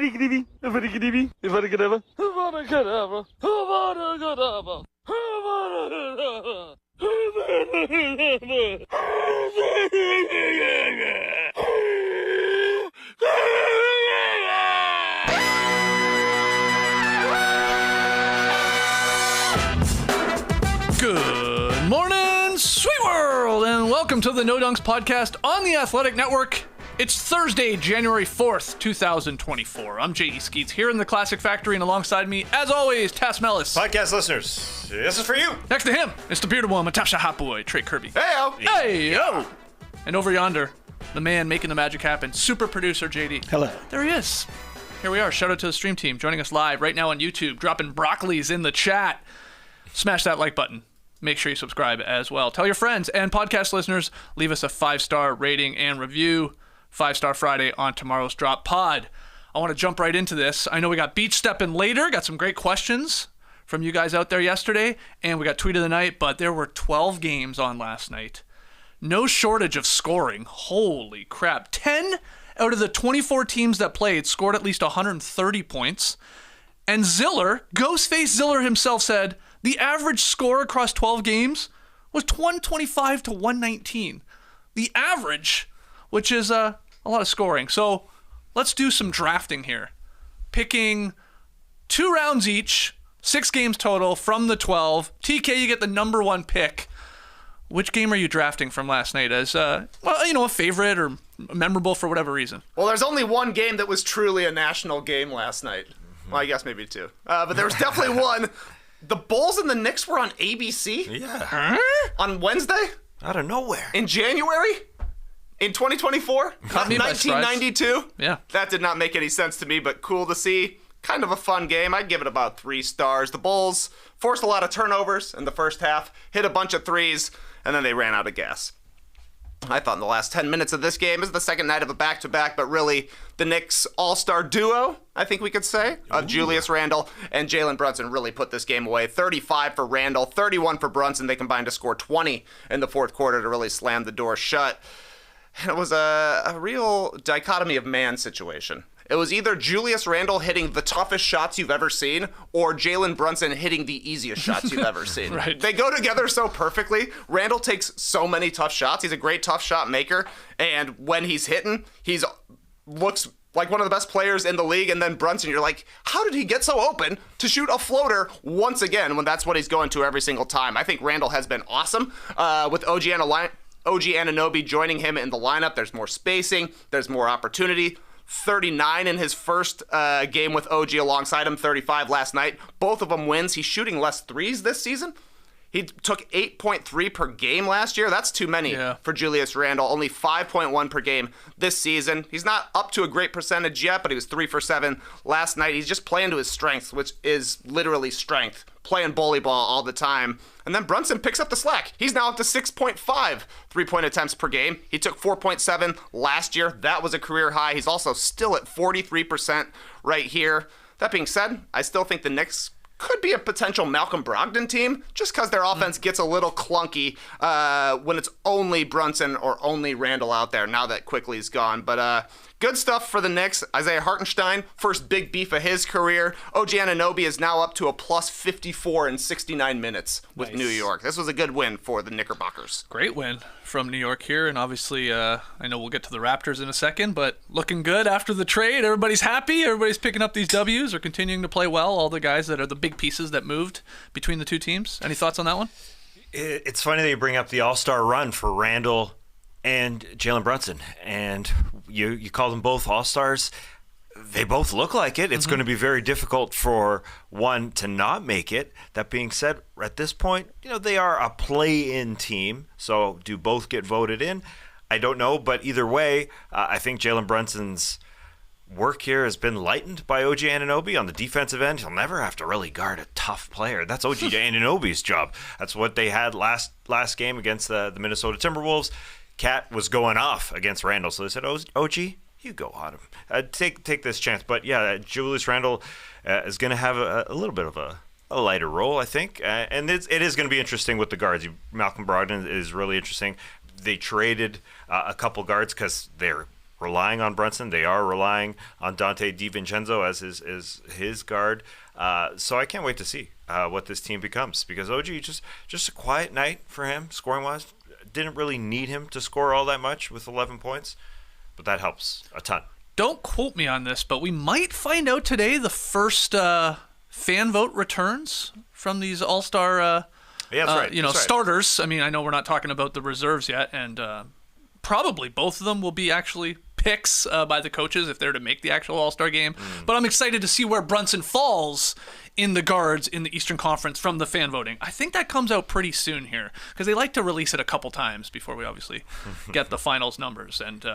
Good morning, sweet world, and welcome to the No Dunks podcast on the Athletic Network. It's Thursday, January 4th, 2024. I'm J.E. Skeets here in the Classic Factory, and alongside me, as always, Tass Mellis. Podcast listeners, this is for you. Next to him, it's the bearded one, Matasha Hot Boy, Trey Kirby. Hey-o. Hey-yo. And over yonder, the man making the magic happen, super producer JD. Hello. There he is. Here we are. Shout out to the stream team joining us live right now on YouTube, dropping broccolis in the chat. Smash that like button. Make sure you subscribe as well. Tell your friends and podcast listeners, leave us a 5-star rating and review. 5-star Friday on tomorrow's Drop Pod. I want to jump right into this. I know we got beach stepping later. Got some great questions from you guys out there yesterday. And we got tweet of the night, but there were 12 games on last night. No shortage of scoring. Holy crap. 10 out of the 24 teams that played scored at least 130 points. And Ziller, Ghostface Ziller himself said, the average score across 12 games was 125 to 119. The average, which is a lot of scoring. So let's do some drafting here. Picking 2 rounds each, 6 games total from the 12. TK, you get the number 1 pick. Which game are you drafting from last night as, a favorite or memorable for whatever reason? Well, there's only one game that was truly a national game last night. Well, I guess maybe 2. But there was definitely one. The Bulls and the Knicks were on ABC? Yeah. On Wednesday? Out of nowhere. In January? In 2024? Caught me by surprise. 1992? Yeah. That did not make any sense to me, but cool to see. Kind of a fun game. I'd give it about 3 stars. The Bulls forced a lot of turnovers in the first half, hit a bunch of threes, and then they ran out of gas. I thought in the last 10 minutes of this game is the second night of a back-to-back, but really the Knicks all-star duo, I think we could say, of Julius Randle and Jalen Brunson really put this game away. 35 for Randle, 31 for Brunson. They combined to score 20 in the fourth quarter to really slam the door shut. It was a real dichotomy of man situation. It was either Julius Randle hitting the toughest shots you've ever seen or Jalen Brunson hitting the easiest shots you've ever seen. Right. They go together so perfectly. Randle takes so many tough shots. He's a great tough shot maker. And when he's hitting, he's looks like one of the best players in the league. And then Brunson, you're like, how did he get so open to shoot a floater once again when that's what he's going to every single time? I think Randle has been awesome with OG Anunoby joining him in the lineup. There's more spacing. There's more opportunity. 39 in his first game with OG alongside him, 35 last night. Both of them wins. He's shooting less threes this season. He took 8.3 per game last year. That's too many for Julius Randle. Only 5.1 per game this season. He's not up to a great percentage yet, but he was 3 for 7 last night. He's just playing to his strengths, which is literally strength. Playing bully ball all the time. And then Brunson picks up the slack. He's now up to 6.5 three-point attempts per game. He took 4.7 last year. That was a career high. He's also still at 43% right here. That being said, I still think the Knicks could be a potential Malcolm Brogdon team just because their offense gets a little clunky when it's only Brunson or only Randle out there now that Quickley's gone. But good stuff for the Knicks. Isaiah Hartenstein, first big beef of his career. OG Anunoby is now up to a plus 54 in 69 minutes with New York. This was a good win for the Knickerbockers. Great win from New York here, and obviously I know we'll get to the Raptors in a second, but looking good after the trade. Everybody's happy. Everybody's picking up these W's or continuing to play well. All the guys that are the big pieces that moved between the two teams. Any thoughts on that one? It's funny that you bring up the all-star run for Randle and Jalen Brunson, and you call them both all-stars. They both look like it. It's going to be very difficult for one to not make it. That being said, at this point, they are a play-in team. So do both get voted in? I don't know, but either way, I think Jalen Brunson's work here has been lightened by OG Anunoby on the defensive end. He'll never have to really guard a tough player. That's OG Anunoby's job. That's what they had last game against the Minnesota Timberwolves. Cat was going off against Randle, so they said, OG, you go on him. Take this chance. But yeah, Julius Randle is going to have a little bit of a lighter role, I think. And it is going to be interesting with the guards. Malcolm Brogdon is really interesting. They traded a couple guards because they're relying on Brunson. They are relying on Dante DiVincenzo as his guard. So I can't wait to see what this team becomes, because OG, just a quiet night for him, scoring-wise. Didn't really need him to score all that much with 11 points, but that helps a ton. Don't quote me on this, but we might find out today the first fan vote returns from these All-Star Yeah, that's right. starters. I mean, I know we're not talking about the reserves yet, and probably both of them will be actually picks by the coaches if they're to make the actual All-Star game. But I'm excited to see where Brunson falls in the guards in the Eastern Conference from the fan voting. I think that comes out pretty soon here, because they like to release it a couple times before we obviously get the finals numbers. And,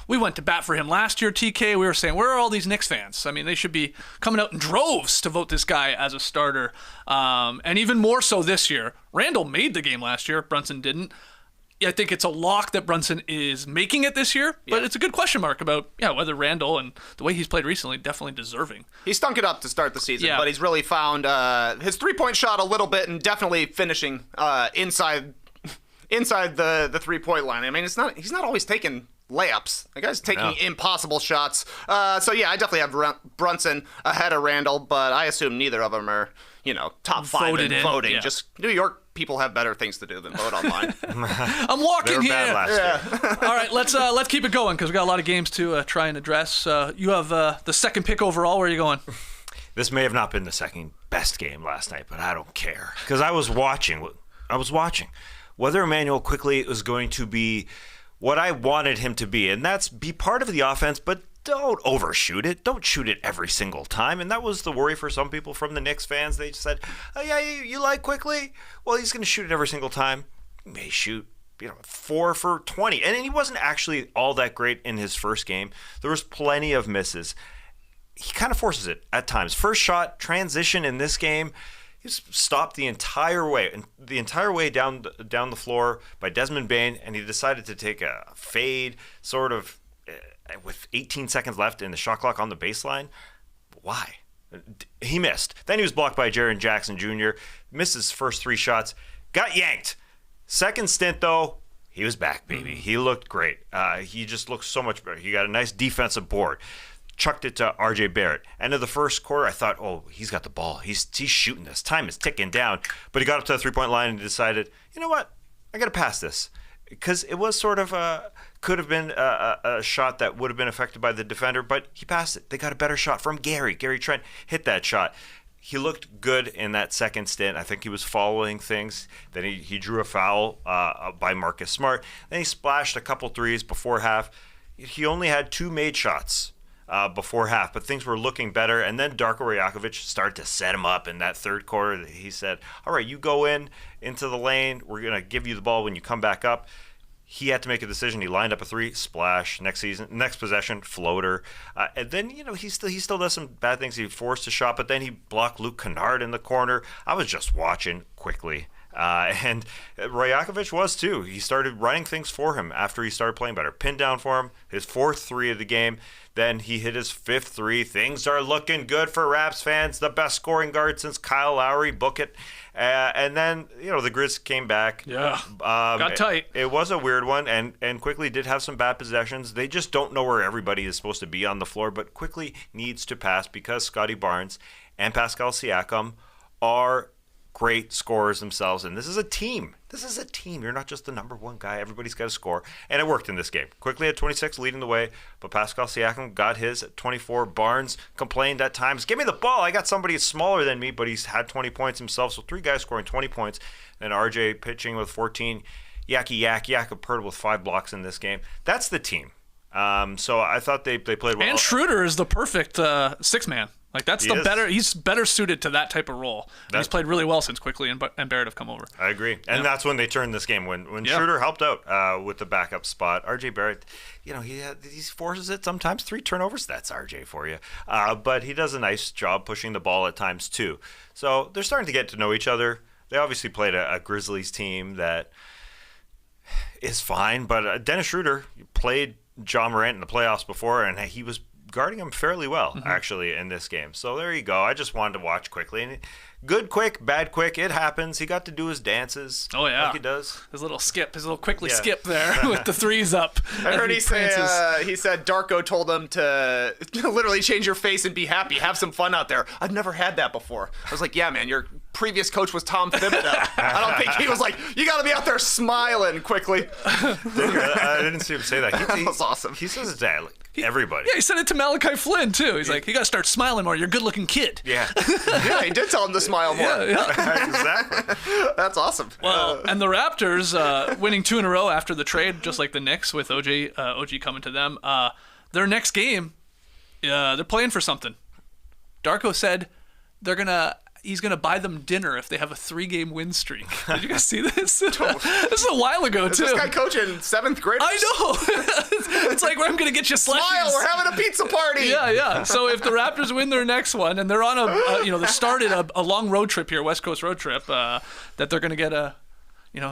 we went to bat for him last year, TK. We were saying, where are all these Knicks fans? I mean, they should be coming out in droves to vote this guy as a starter. And even more so this year. Randle made the game last year. Brunson didn't. I think it's a lock that Brunson is making it this year, but it's a good question mark about whether Randle, and the way he's played recently, definitely deserving. He stunk it up to start the season, Yeah. but he's really found his three-point shot a little bit, and definitely finishing inside the three-point line. I mean, he's not always taking layups. The guy's taking impossible shots. I definitely have Brunson ahead of Randle, but I assume neither of them are top five Voted in in, voting. yeah. Just New York people have better things to do than vote online. I'm They walking were here. bad last year. All right, let's keep it going, because we got a lot of games to try and address. You have the second pick overall. Where are you going? This may have not been the second best game last night, but I don't care, because I was watching whether Immanuel Quickley was going to be what I wanted him to be, and that's be part of the offense, but don't overshoot it. Don't shoot it every single time. And that was the worry for some people from the Knicks fans. They just said, oh, yeah, you like Quickley? Well, he's going to shoot it every single time. He may shoot 4 for 20. And he wasn't actually all that great in his first game. There was plenty of misses. He kind of forces it at times. First shot, transition in this game, he's stopped the entire way down the floor by Desmond Bane, and he decided to take a fade sort of with 18 seconds left in the shot clock on the baseline. Why? He missed. Then he was blocked by Jaren Jackson Jr., missed his first 3 shots, got yanked. Second stint, though, he was back, baby. He looked great. He just looked so much better. He got a nice defensive board. Chucked it to RJ Barrett. End of the first quarter, I thought, oh, he's got the ball. He's shooting this. Time is ticking down. But he got up to the three-point line and decided, you know what? I got to pass this. Because it was sort of could have been a shot that would have been affected by the defender, but he passed it. They got a better shot from Gary. Gary Trent hit that shot. He looked good in that second stint. I think he was following things. Then he drew a foul by Marcus Smart. Then he splashed a couple threes before half. He only had 2 made shots before half, but things were looking better. And then Darko Rajakovic started to set him up in that third quarter. He said, all right, you go into the lane. We're going to give you the ball when you come back up. He had to make a decision. He lined up a 3, splash. Next possession, floater. And then, he still does some bad things. He forced a shot, but then he blocked Luke Kennard in the corner. I was just watching quickly. And Rajakovic was too. He started running things for him after he started playing better. Pinned down for him, his 4th 3 of the game. Then he hit his 5th 3. Things are looking good for Raps fans. The best scoring guard since Kyle Lowry. Book it. And then, the Grizz came back. Yeah, got tight. It was a weird one, and Quickley did have some bad possessions. They just don't know where everybody is supposed to be on the floor, but Quickley needs to pass because Scotty Barnes and Pascal Siakam are great scorers themselves, and this is a team. You're not just the number one guy. Everybody's got to score, and it worked in this game. Quickley at 26, leading the way, but Pascal Siakam got his at 24. Barnes complained at times, give me the ball. I got somebody smaller than me, but he's had 20 points himself, so 3 guys scoring 20 points. Then RJ pitching with 14. Jakob Poeltl with 5 blocks in this game. That's the team. So I thought they played well. And Schroeder is the perfect 6-man. Like, that's he's better suited to that type of role. And he's played really well since Quickley and Barrett have come over. I agree. And that's when they turned this game. When Schroeder helped out with the backup spot. RJ Barrett, he forces it sometimes. 3 turnovers, that's RJ for you. But he does a nice job pushing the ball at times too. So they're starting to get to know each other. They obviously played a Grizzlies team that is fine. But Dennis Schroeder played John Morant in the playoffs before, and he was guarding him fairly well, actually, in this game. So there you go. I just wanted to watch quickly. And Good Quick, bad Quick. It happens. He got to do his dances. Oh, yeah. Like he does. His little quickly skip there with the threes up. I heard he said Darko told him to literally change your face and be happy. Have some fun out there. I've never had that before. I was like, yeah, man, your previous coach was Tom Thibodeau. I don't think he was like, you got to be out there smiling quickly. I didn't see him say that. That was awesome. He says that like everybody. Yeah, he said it to Malachi Flynn, too. He's like, you got to start smiling more. You're a good-looking kid. Yeah. Yeah, he did tell him to smile more. Yeah. Exactly. That's awesome. Well, and the Raptors winning 2 in a row after the trade, just like the Knicks with OG coming to them. Their next game, they're playing for something. Darko said he's gonna buy them dinner if they have a 3-game win streak. Did you guys see this? This is a while ago too. This guy coaching 7th graders. I know. It's like I'm gonna get you slushies. Smile, we're having a pizza party. Yeah. So if the Raptors win their next one, and they're on they started a long road trip here, West Coast road trip, that they're gonna get a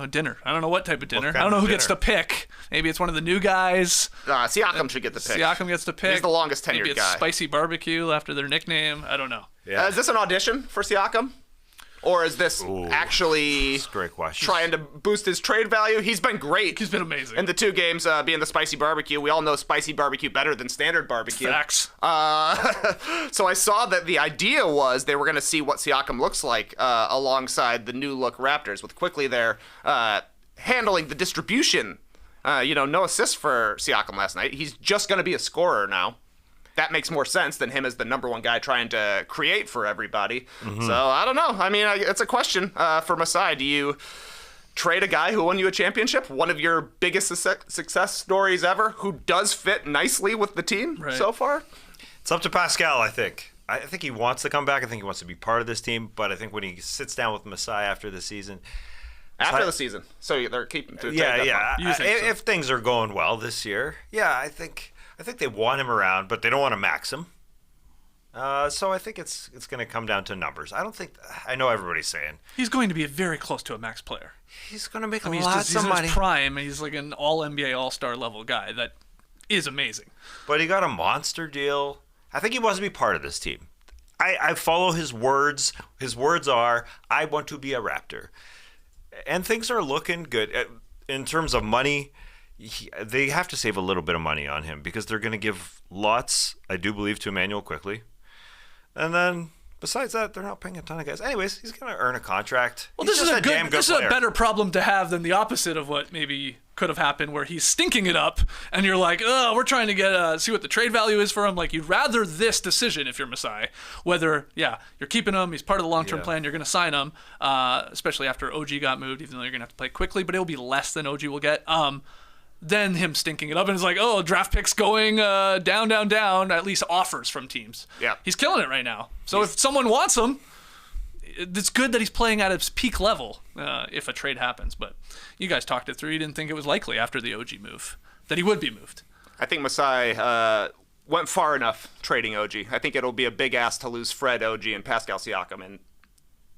dinner. I don't know what type of dinner. I don't know who gets to pick. Maybe it's one of the new guys. Siakam should get the pick. Siakam gets to pick. He's the longest tenured Maybe it's guy. Spicy Barbecue after their nickname. I don't know. Yeah. Is this an audition for Siakam? Or is this actually that's a great question. Trying to boost his trade value? He's been great. He's been amazing. In the 2 games being the spicy barbecue. We all know spicy barbecue better than standard barbecue. Facts. So I saw that the idea was they were going to see what Siakam looks like alongside the new look Raptors, with Quickley there handling the distribution. No assists for Siakam last night. He's just going to be a scorer now. That makes more sense than him as the number 1 guy trying to create for everybody. Mm-hmm. So I don't know. I mean, it's a question for Masai. Do you trade a guy who won you a championship, one of your biggest success stories ever, who does fit nicely with the team so far? It's up to Pascal, I think. I think he wants to come back. I think he wants to be part of this team. But I think when he sits down with Masai after the season... After the season. So they're keeping through. Yeah. If things are going well this year, I think they want him around, but they don't want to max him. So I think it's going to come down to numbers. I know everybody's saying he's going to be very close to a max player. He's going to make lots he's of money. He's in his prime, and he's like an all-NBA, all-star level guy. That is amazing. But he got a monster deal. I think he wants to be part of this team. I follow his words. His words are, I want to be a Raptor. And things are looking good. In terms of money, they have to save a little bit of money on him because they're going to give lots, I do believe, to Immanuel Quickley. And then, besides that, they're not paying a ton of guys. Anyways, he's going to earn a contract. Well, this is a player. better problem to have than the opposite of what maybe could have happened, where he's stinking it up, and you're like, oh, we're trying to see what the trade value is for him. Like, you'd rather this decision if you're Masai, whether, you're keeping him, he's part of the long-term plan, you're going to sign him, especially after OG got moved, even though you're going to have to play quickly, but it'll be less than OG will get. Then him stinking it up, and it's like, oh, draft picks going down, at least offers from teams. Yeah. He's killing it right now. So if someone wants him, it's good that he's playing at his peak level if a trade happens. But you guys talked it through. You didn't think it was likely after the OG move that he would be moved. I think Masai went far enough trading OG. I think it'll be a big ask to lose Fred, OG, and Pascal Siakam in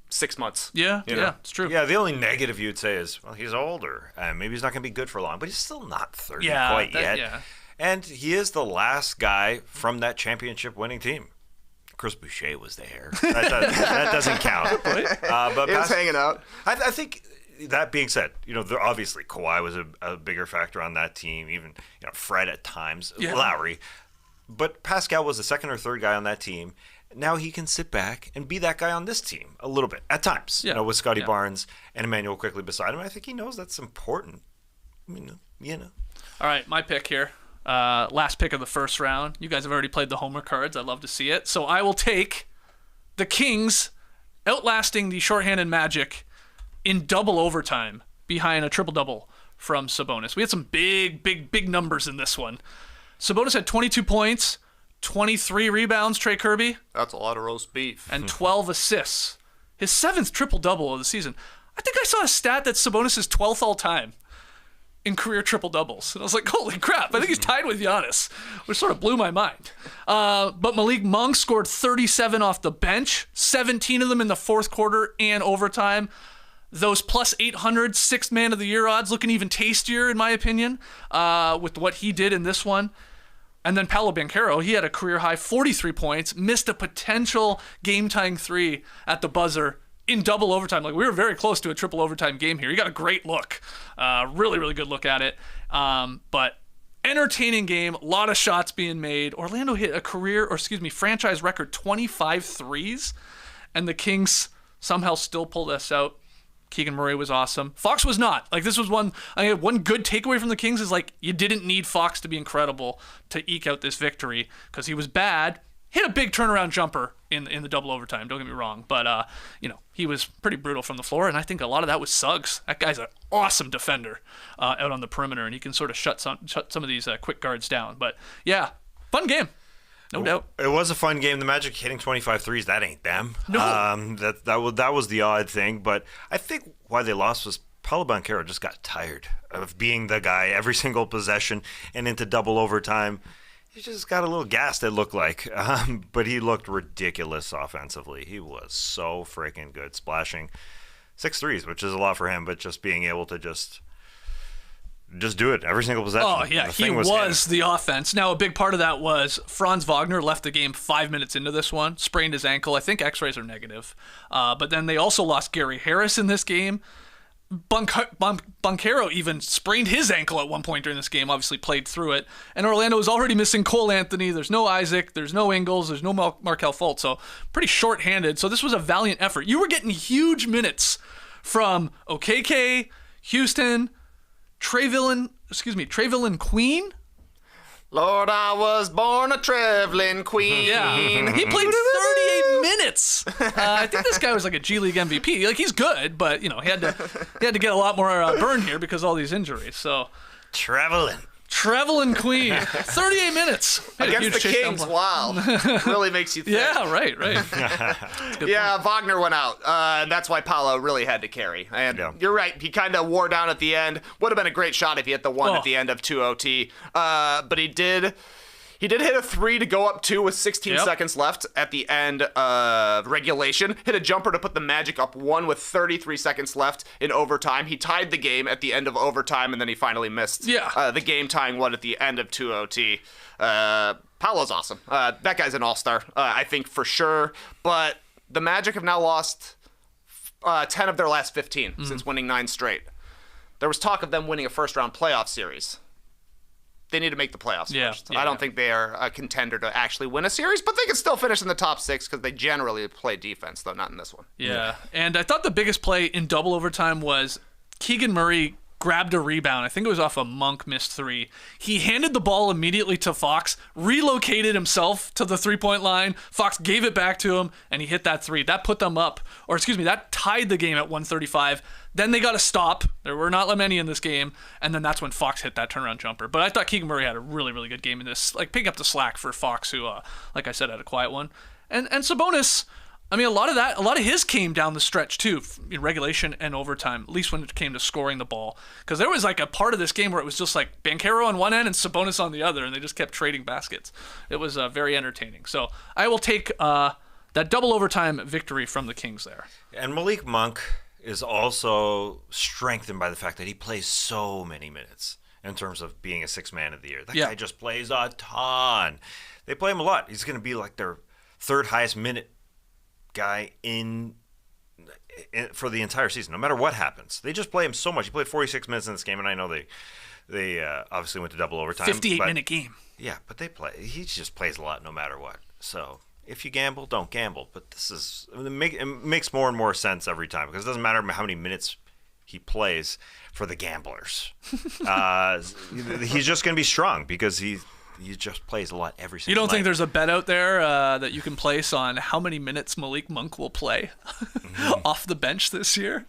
6 months. Yeah, it's true. Yeah, the only negative you'd say is, well, he's older. Maybe he's not going to be good for long, but he's still not 30 yet. Yeah. And he is the last guy from that championship-winning team. Chris Boucher was there. That doesn't count. But he was hanging out. I think, that being said, obviously Kawhi was a bigger factor on that team, even Fred at times, Lowry. But Pascal was the second or third guy on that team. Now he can sit back and be that guy on this team a little bit at times, with Scotty Barnes and Immanuel Quickley beside him. I think he knows that's important. All right, my pick here. Last pick of the first round. You guys have already played the homer cards. I'd love to see it. So I will take the Kings outlasting the shorthanded Magic in double overtime behind a triple-double from Sabonis. We had some big numbers in this one. Sabonis had 22 points, 23 rebounds, Trey Kirby. That's a lot of roast beef. And 12 assists. His 7th triple-double of the season. I think I saw a stat that Sabonis is 12th all-time in career triple-doubles. And I was like, holy crap, I think he's tied with Giannis, which sort of blew my mind. But Malik Monk scored 37 off the bench, 17 of them in the fourth quarter and overtime. Those plus 800 sixth man of the year odds looking even tastier, in my opinion, with what he did in this one. And then Paolo Banchero, he had a career-high 43 points, missed a potential game-tying 3 at the buzzer in double overtime. Like, we were very close to a triple overtime game here. He got a great look. Really, really good look at it. But entertaining game, a lot of shots being made. Orlando hit a franchise record 25 threes, and the Kings somehow still pulled us out. Keegan Murray was awesome. Fox was not. Like, this was one good takeaway from the Kings is, like, you didn't need Fox to be incredible to eke out this victory, because he was bad. Hit a big turnaround jumper in the double overtime, don't get me wrong. But, he was pretty brutal from the floor, and I think a lot of that was Suggs. That guy's an awesome defender out on the perimeter, and he can sort of shut some of these quick guards down. But, yeah, fun game. No doubt. It was a fun game. The Magic hitting 25 threes, that ain't them. No. That was the odd thing. But I think why they lost was Paolo Banchero just got tired of being the guy every single possession and into double overtime. He just got a little gassed, it looked like. But he looked ridiculous offensively. He was so freaking good, splashing 6 threes, which is a lot for him, but just being able to just do it every single possession. Oh, yeah, he was the offense. Now, a big part of that was Franz Wagner left the game 5 minutes into this one, sprained his ankle. I think x-rays are negative. But then they also lost Gary Harris in this game. Banchero even sprained his ankle at one point during this game, obviously played through it. And Orlando was already missing Cole Anthony. There's no Isaac. There's no Ingles. There's no Markelle Fultz. So pretty short-handed. So this was a valiant effort. You were getting huge minutes from OKK, Houston, Trevelyan Queen. Lord, I was born a traveling queen. Yeah, he played 38 minutes. I think this guy was like a G League MVP. Like, he's good, but he had to get a lot more burn here because of all these injuries. So Trevelyan Queen, 38 minutes against the Kings. Wow, really makes you think. Yeah, right. Yeah, Wagner went out, and that's why Paolo really had to carry. And You're right, he kind of wore down at the end. Would have been a great shot if he hit the one at the end of 2 OT. But he did hit a 3 to go up 2 with 16 seconds left at the end of regulation. Hit a jumper to put the Magic up 1 with 33 seconds left in overtime. He tied the game at the end of overtime, and then he finally missed the game-tying one at the end of 2 OT. Paolo's awesome. That guy's an all-star, I think, for sure. But the Magic have now lost 10 of their last 15 since winning 9 straight. There was talk of them winning a first-round playoff series. They need to make the playoffs first. I don't think they are a contender to actually win a series, but they can still finish in the top 6 because they generally play defense, though not in this one. Yeah, and I thought the biggest play in double overtime was Keegan Murray grabbed a rebound. I think it was off a Monk missed 3. He handed the ball immediately to Fox, relocated himself to the three-point line. Fox gave it back to him, and he hit that 3. That put them up, that tied the game at 135. Then they got to stop. There were not many in this game, and then that's when Fox hit that turnaround jumper. But I thought Keegan Murray had a really, really good game in this, like picking up the slack for Fox, who, like I said, had a quiet one. And Sabonis, I mean, a lot of his came down the stretch too, in regulation and overtime, at least when it came to scoring the ball. Because there was like a part of this game where it was just like Banchero on one end and Sabonis on the other, and they just kept trading baskets. It was very entertaining. So I will take that double overtime victory from the Kings there. And Malik Monk is also strengthened by the fact that he plays so many minutes in terms of being a 6th man of the year. That guy just plays a ton. They play him a lot. He's going to be like their 3rd highest minute guy in for the entire season, no matter what happens. They just play him so much. He played 46 minutes in this game, and I know they obviously went to double overtime. 58-minute game. Yeah, but he just plays a lot no matter what. So if you gamble, don't gamble. But it makes more and more sense every time, because it doesn't matter how many minutes he plays for the gamblers. He's just going to be strong because he just plays a lot every single night. You don't think there's a bet out there that you can place on how many minutes Malik Monk will play off the bench this year?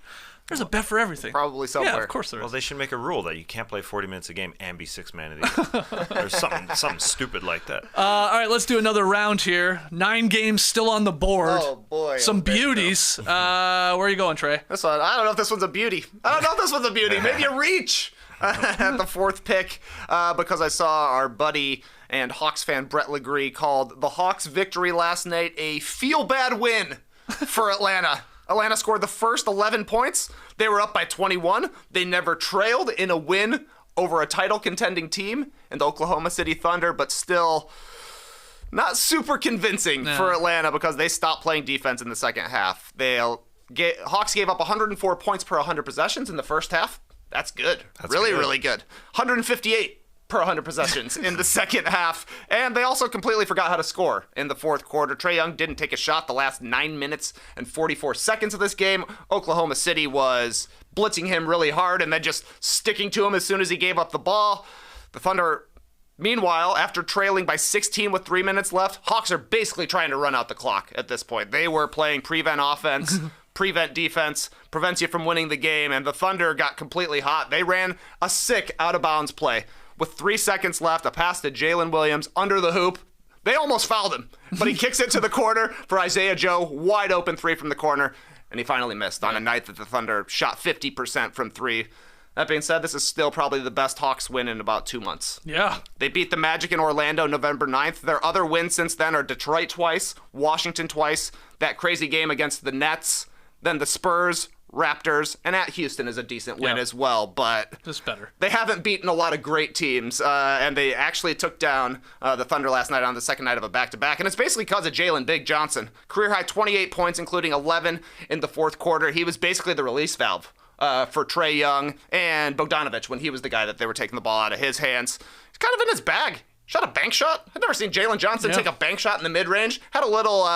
There's a bet for everything. Probably somewhere. Yeah, of course there is. Well, they should make a rule that you can't play 40 minutes a game and be 6th man of the year. There's something stupid like that. All right, let's do another round here. 9 games still on the board. Oh, boy. Some beauties. Where are you going, Trey? This one, I don't know if this one's a beauty. Maybe a reach at the 4th pick because I saw our buddy and Hawks fan Brett Legree called the Hawks' victory last night a feel-bad win for Atlanta. Atlanta scored the first 11 points. They were up by 21. They never trailed in a win over a title-contending team in the Oklahoma City Thunder, but still not super convincing for Atlanta because they stopped playing defense in the second half. They Hawks gave up 104 points per 100 possessions in the first half. That's good. That's really good. Really good. 158 per 100 possessions in the second half. And they also completely forgot how to score in the fourth quarter. Trae Young didn't take a shot the last 9 minutes and 44 seconds of this game. Oklahoma City was blitzing him really hard and then just sticking to him as soon as he gave up the ball. The Thunder, meanwhile, after trailing by 16 with 3 minutes left, Hawks are basically trying to run out the clock at this point. They were playing prevent offense, prevent defense, prevents you from winning the game, and the Thunder got completely hot. They ran a sick out-of-bounds play. With 3 seconds left, a pass to Jalen Williams under the hoop. They almost fouled him, but he kicks it to the corner for Isaiah Joe. Wide open three from the corner, and he finally missed on a night that the Thunder shot 50% from three. That being said, this is still probably the best Hawks win in about 2 months. Yeah. They beat the Magic in Orlando November 9th. Their other wins since then are Detroit twice, Washington twice, that crazy game against the Nets, then the Spurs, Raptors, and at Houston is a decent win as well, but just better. They haven't beaten a lot of great teams, and they actually took down the Thunder last night on the second night of a back-to-back, and it's basically because of Jalen Big Johnson. Career-high 28 points, including 11 in the fourth quarter. He was basically the release valve for Trae Young and Bogdanovic when he was the guy that they were taking the ball out of his hands. He's kind of in his bag. Shot a bank shot. I've never seen Jalen Johnson take a bank shot in the mid-range. Had a little,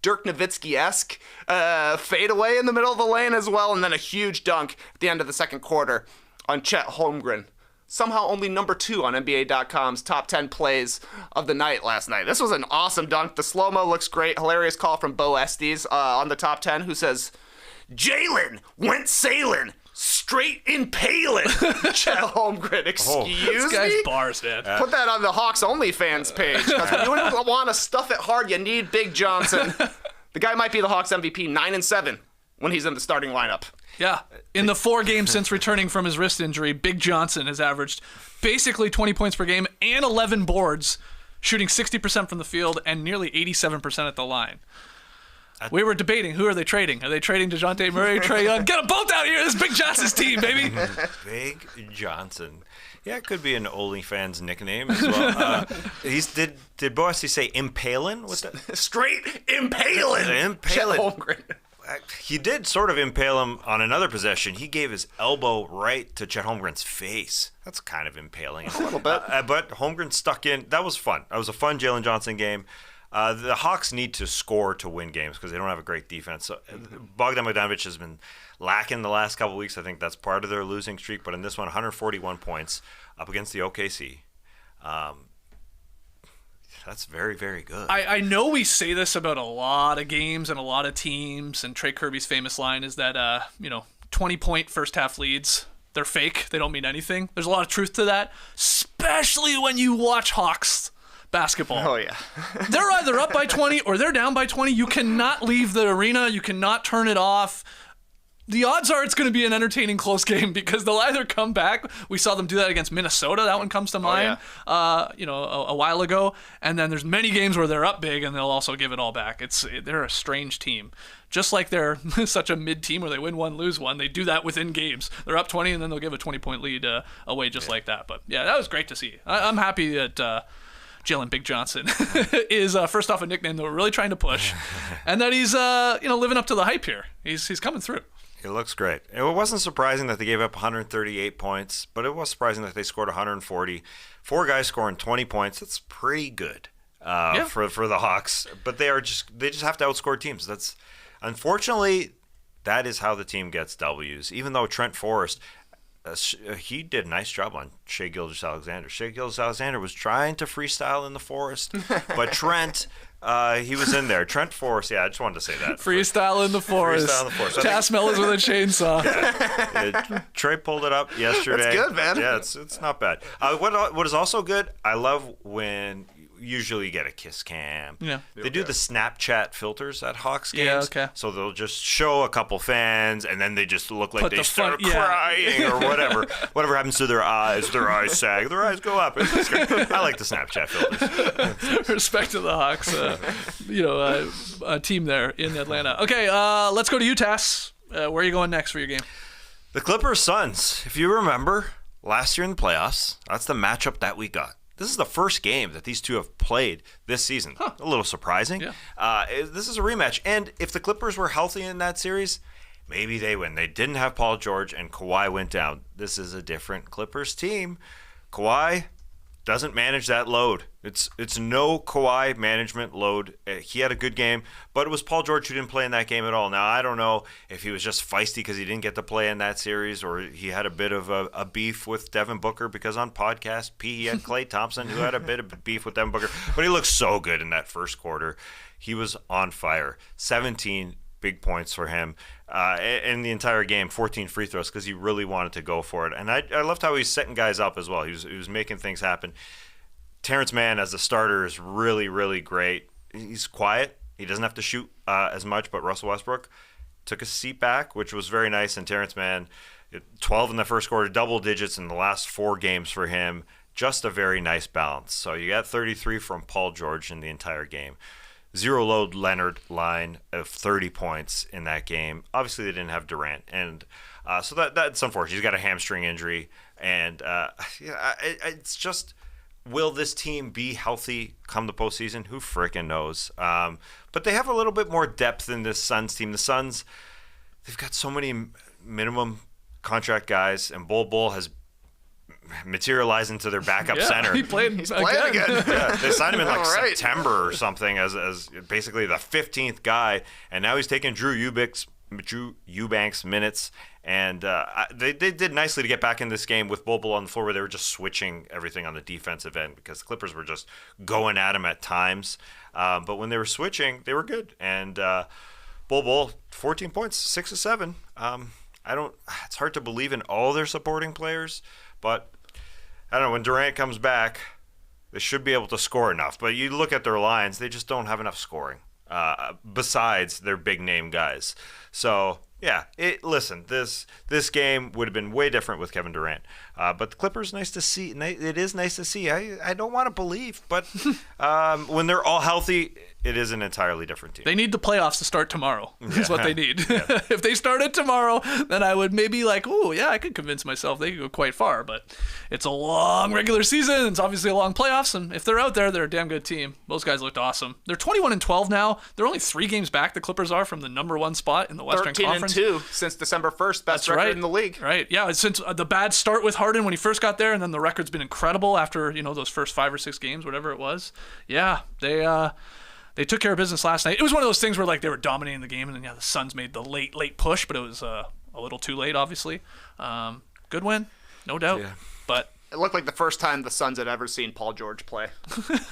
Dirk Nowitzki-esque fadeaway in the middle of the lane as well, and then a huge dunk at the end of the second quarter on Chet Holmgren. Somehow only number 2 on NBA.com's top 10 plays of the night last night. This was an awesome dunk. The slow-mo looks great. Hilarious call from Bo Estes on the top 10, who says, "Jalen went sailing, straight impaling." Chet Holmgren, excuse me? This guy's bars, man. Put that on the Hawks OnlyFans page. Because when you want to stuff it hard, you need Big Johnson. The guy might be the Hawks MVP, 9-7 when he's in the starting lineup. Yeah. In the 4 games since returning from his wrist injury, Big Johnson has averaged basically 20 points per game and 11 boards, shooting 60% from the field and nearly 87% at the line. We were debating, who are they trading? Are they trading DeJounte Murray, Trae Young? Get them both out here. This is Big Johnson's team, baby. Big Johnson. Yeah, it could be an OnlyFans nickname as well. Did Bo Estes say impalin? What's that? Straight impalin. Chet Holmgren. He did sort of impale him on another possession. He gave his elbow right to Chet Holmgren's face. That's kind of impaling. A little bit. But Holmgren stuck in. That was fun. That was a fun Jalen Johnson game. The Hawks need to score to win games because they don't have a great defense. So Bogdan Bogdanovic has been lacking the last couple of weeks. I think that's part of their losing streak. But in this one, 141 points up against the OKC. That's very, very good. I know we say this about a lot of games and a lot of teams, and Trey Kirby's famous line is that 20-point first half leads, they're fake. They don't mean anything. There's a lot of truth to that, especially when you watch Hawks basketball. Oh, yeah. They're either up by 20 or they're down by 20. You cannot leave the arena. You cannot turn it off. The odds are it's going to be an entertaining close game because they'll either come back. We saw them do that against Minnesota. That one comes to mind, a while ago. And then there's many games where they're up big and they'll also give it all back. They're a strange team. Just like they're such a mid team where they win one, lose one. They do that within games. They're up 20 and then they'll give a 20-point lead away just like that. But yeah, that was great to see. I'm happy that Jalen Big Johnson is first off a nickname that we're really trying to push, and that he's living up to the hype here. He's coming through. It looks great. It wasn't surprising that they gave up 138 points, but it was surprising that they scored 140. 4 guys scoring 20 points. That's pretty good for the Hawks. But they just have to outscore teams. That's unfortunately that is how the team gets W's. Even though Trent Forrest, he did a nice job on Shai Gilgeous-Alexander. Shai Gilgeous-Alexander was trying to freestyle in the forest, but Trent. He was in there. Trent Forrest, I just wanted to say that. Freestyle in the forest. Freestyle in the forest. Chas Mellors with a chainsaw. Trey pulled it up yesterday. That's good, man. Yeah, it's not bad. What is also good, I love when usually you get a kiss cam. Yeah. They do the Snapchat filters at Hawks games. Yeah, okay. So they'll just show a couple fans, and then they just look like they start front, crying or whatever. Whatever happens to their eyes sag, their eyes go up. It's great. I like the Snapchat filters. Respect to the Hawks, team there in Atlanta. Okay, let's go to UTass. Where are you going next for your game? The Clippers Suns. If you remember, last year in the playoffs, that's the matchup that we got. This is the first game that these two have played this season. A little surprising. Yeah. This is a rematch. And if the Clippers were healthy in that series, maybe they win. They didn't have Paul George, and Kawhi went down. This is a different Clippers team. Kawhi doesn't manage that load. It's no Kawhi management load. He had a good game, but it was Paul George who didn't play in that game at all. Now, I don't know if he was just feisty because he didn't get to play in that series, or he had a bit of a beef with Devin Booker, because on podcast P, he had Klay Thompson, who had a bit of beef with Devin Booker. But he looked so good in that first quarter. He was on fire. 17 big points for him in the entire game, 14 free throws, because he really wanted to go for it. And I loved how he's setting guys up as well. He was making things happen. Terrence Mann as the starter is really, really great. He's quiet. He doesn't have to shoot as much, but Russell Westbrook took a seat back, which was very nice. And Terrence Mann, 12 in the first quarter, double digits in the last 4 games for him. Just a very nice balance. So you got 33 from Paul George in the entire game. Zero load Leonard line of 30 points in that game. Obviously, they didn't have Durant, and so that's unfortunate. He's got a hamstring injury, and it's just, will this team be healthy come the postseason? Who frickin' knows? But they have a little bit more depth than this Suns team. The Suns, they've got so many minimum contract guys, and Bol has materialize into their backup center. He's playing again. Yeah, they signed him in right. September or something as basically the 15th guy, and now he's taking Drew Eubanks minutes, and they did nicely to get back in this game with Bol on the floor, where they were just switching everything on the defensive end because the Clippers were just going at him at times. But when they were switching, they were good. And Bol, 14 points, 6 of 7. It's hard to believe in all their supporting players, but I don't know, when Durant comes back, they should be able to score enough. But you look at their lines, they just don't have enough scoring besides their big-name guys. So, yeah, listen, this game would have been way different with Kevin Durant. But the Clippers, nice to see. It is nice to see. I don't want to believe, but when they're all healthy, it is an entirely different team. They need the playoffs to start tomorrow, is what they need. If they started tomorrow, then I would maybe I could convince myself they could go quite far. But it's a long regular season. It's obviously a long playoffs. And if they're out there, they're a damn good team. Those guys looked awesome. They're 21-12 now. They're only 3 games back, the Clippers are, from the number 1 spot in the Western Conference. 13-2 since December 1st. Best record in the league. Right. Yeah, since the bad start with Harden when he first got there, and then the record's been incredible after, those first 5 or 6 games, whatever it was. Yeah, they took care of business last night. It was one of those things where they were dominating the game, and then the Suns made the late push, but it was a little too late, obviously. Good win, no doubt. Yeah. But it looked like the first time the Suns had ever seen Paul George play.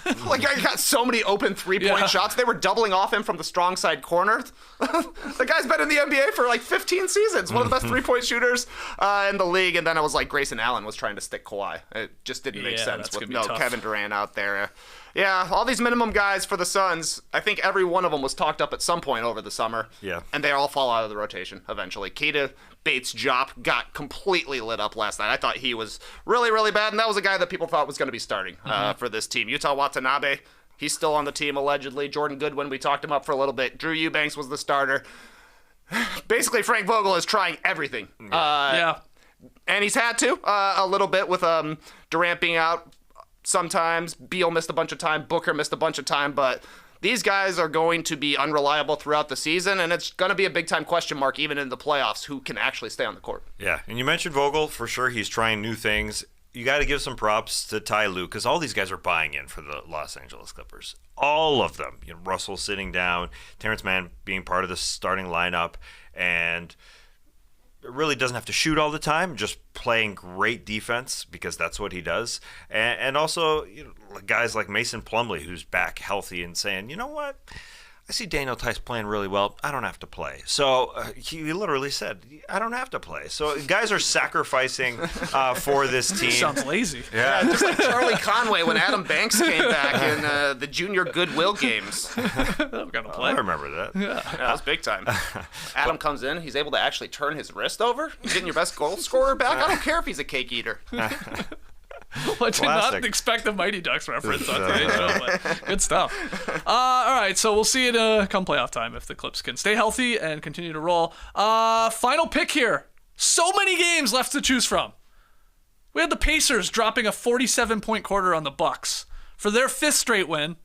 I got so many open 3-point shots. They were doubling off him from the strong side corner. The guy's been in the NBA for 15 seasons. One of the best 3-point shooters in the league. And then it was like Grayson Allen was trying to stick Kawhi. It just didn't make sense with Kevin Durant out there. Yeah, all these minimum guys for the Suns, I think every one of them was talked up at some point over the summer. Yeah. And they all fall out of the rotation eventually. Keita Bates-Diop got completely lit up last night. I thought he was really, really bad, and that was a guy that people thought was going to be starting for this team. Yuta Watanabe, he's still on the team allegedly. Jordan Goodwin, we talked him up for a little bit. Drew Eubanks was the starter. Basically, Frank Vogel is trying everything. And he's had to a little bit with Durant being out. Sometimes Beal missed a bunch of time, Booker missed a bunch of time, but these guys are going to be unreliable throughout the season, and it's going to be a big-time question mark even in the playoffs who can actually stay on the court. Yeah, and you mentioned Vogel. For sure, he's trying new things. You got to give some props to Ty Lue, because all these guys are buying in for the Los Angeles Clippers. All of them. Russell sitting down, Terrence Mann being part of the starting lineup, and really doesn't have to shoot all the time, just playing great defense because that's what he does. And also guys like Mason Plumlee, who's back healthy and saying, you know what? I see Daniel Tice playing really well. I don't have to play. So he literally said, I don't have to play. So guys are sacrificing for this team. Sounds lazy. Yeah, just like Charlie Conway when Adam Banks came back in the Junior Goodwill games. I'm gonna play. I remember that. Yeah, that was big time. Adam comes in. He's able to actually turn his wrist over. You're getting your best goal scorer back. I don't care if he's a cake eater. Well, I did not expect the Mighty Ducks reference on today's show, but good stuff. All right, so we'll see it come playoff time if the Clips can stay healthy and continue to roll. Final pick here. So many games left to choose from. We had the Pacers dropping a 47-point quarter on the Bucks for their 5th straight win.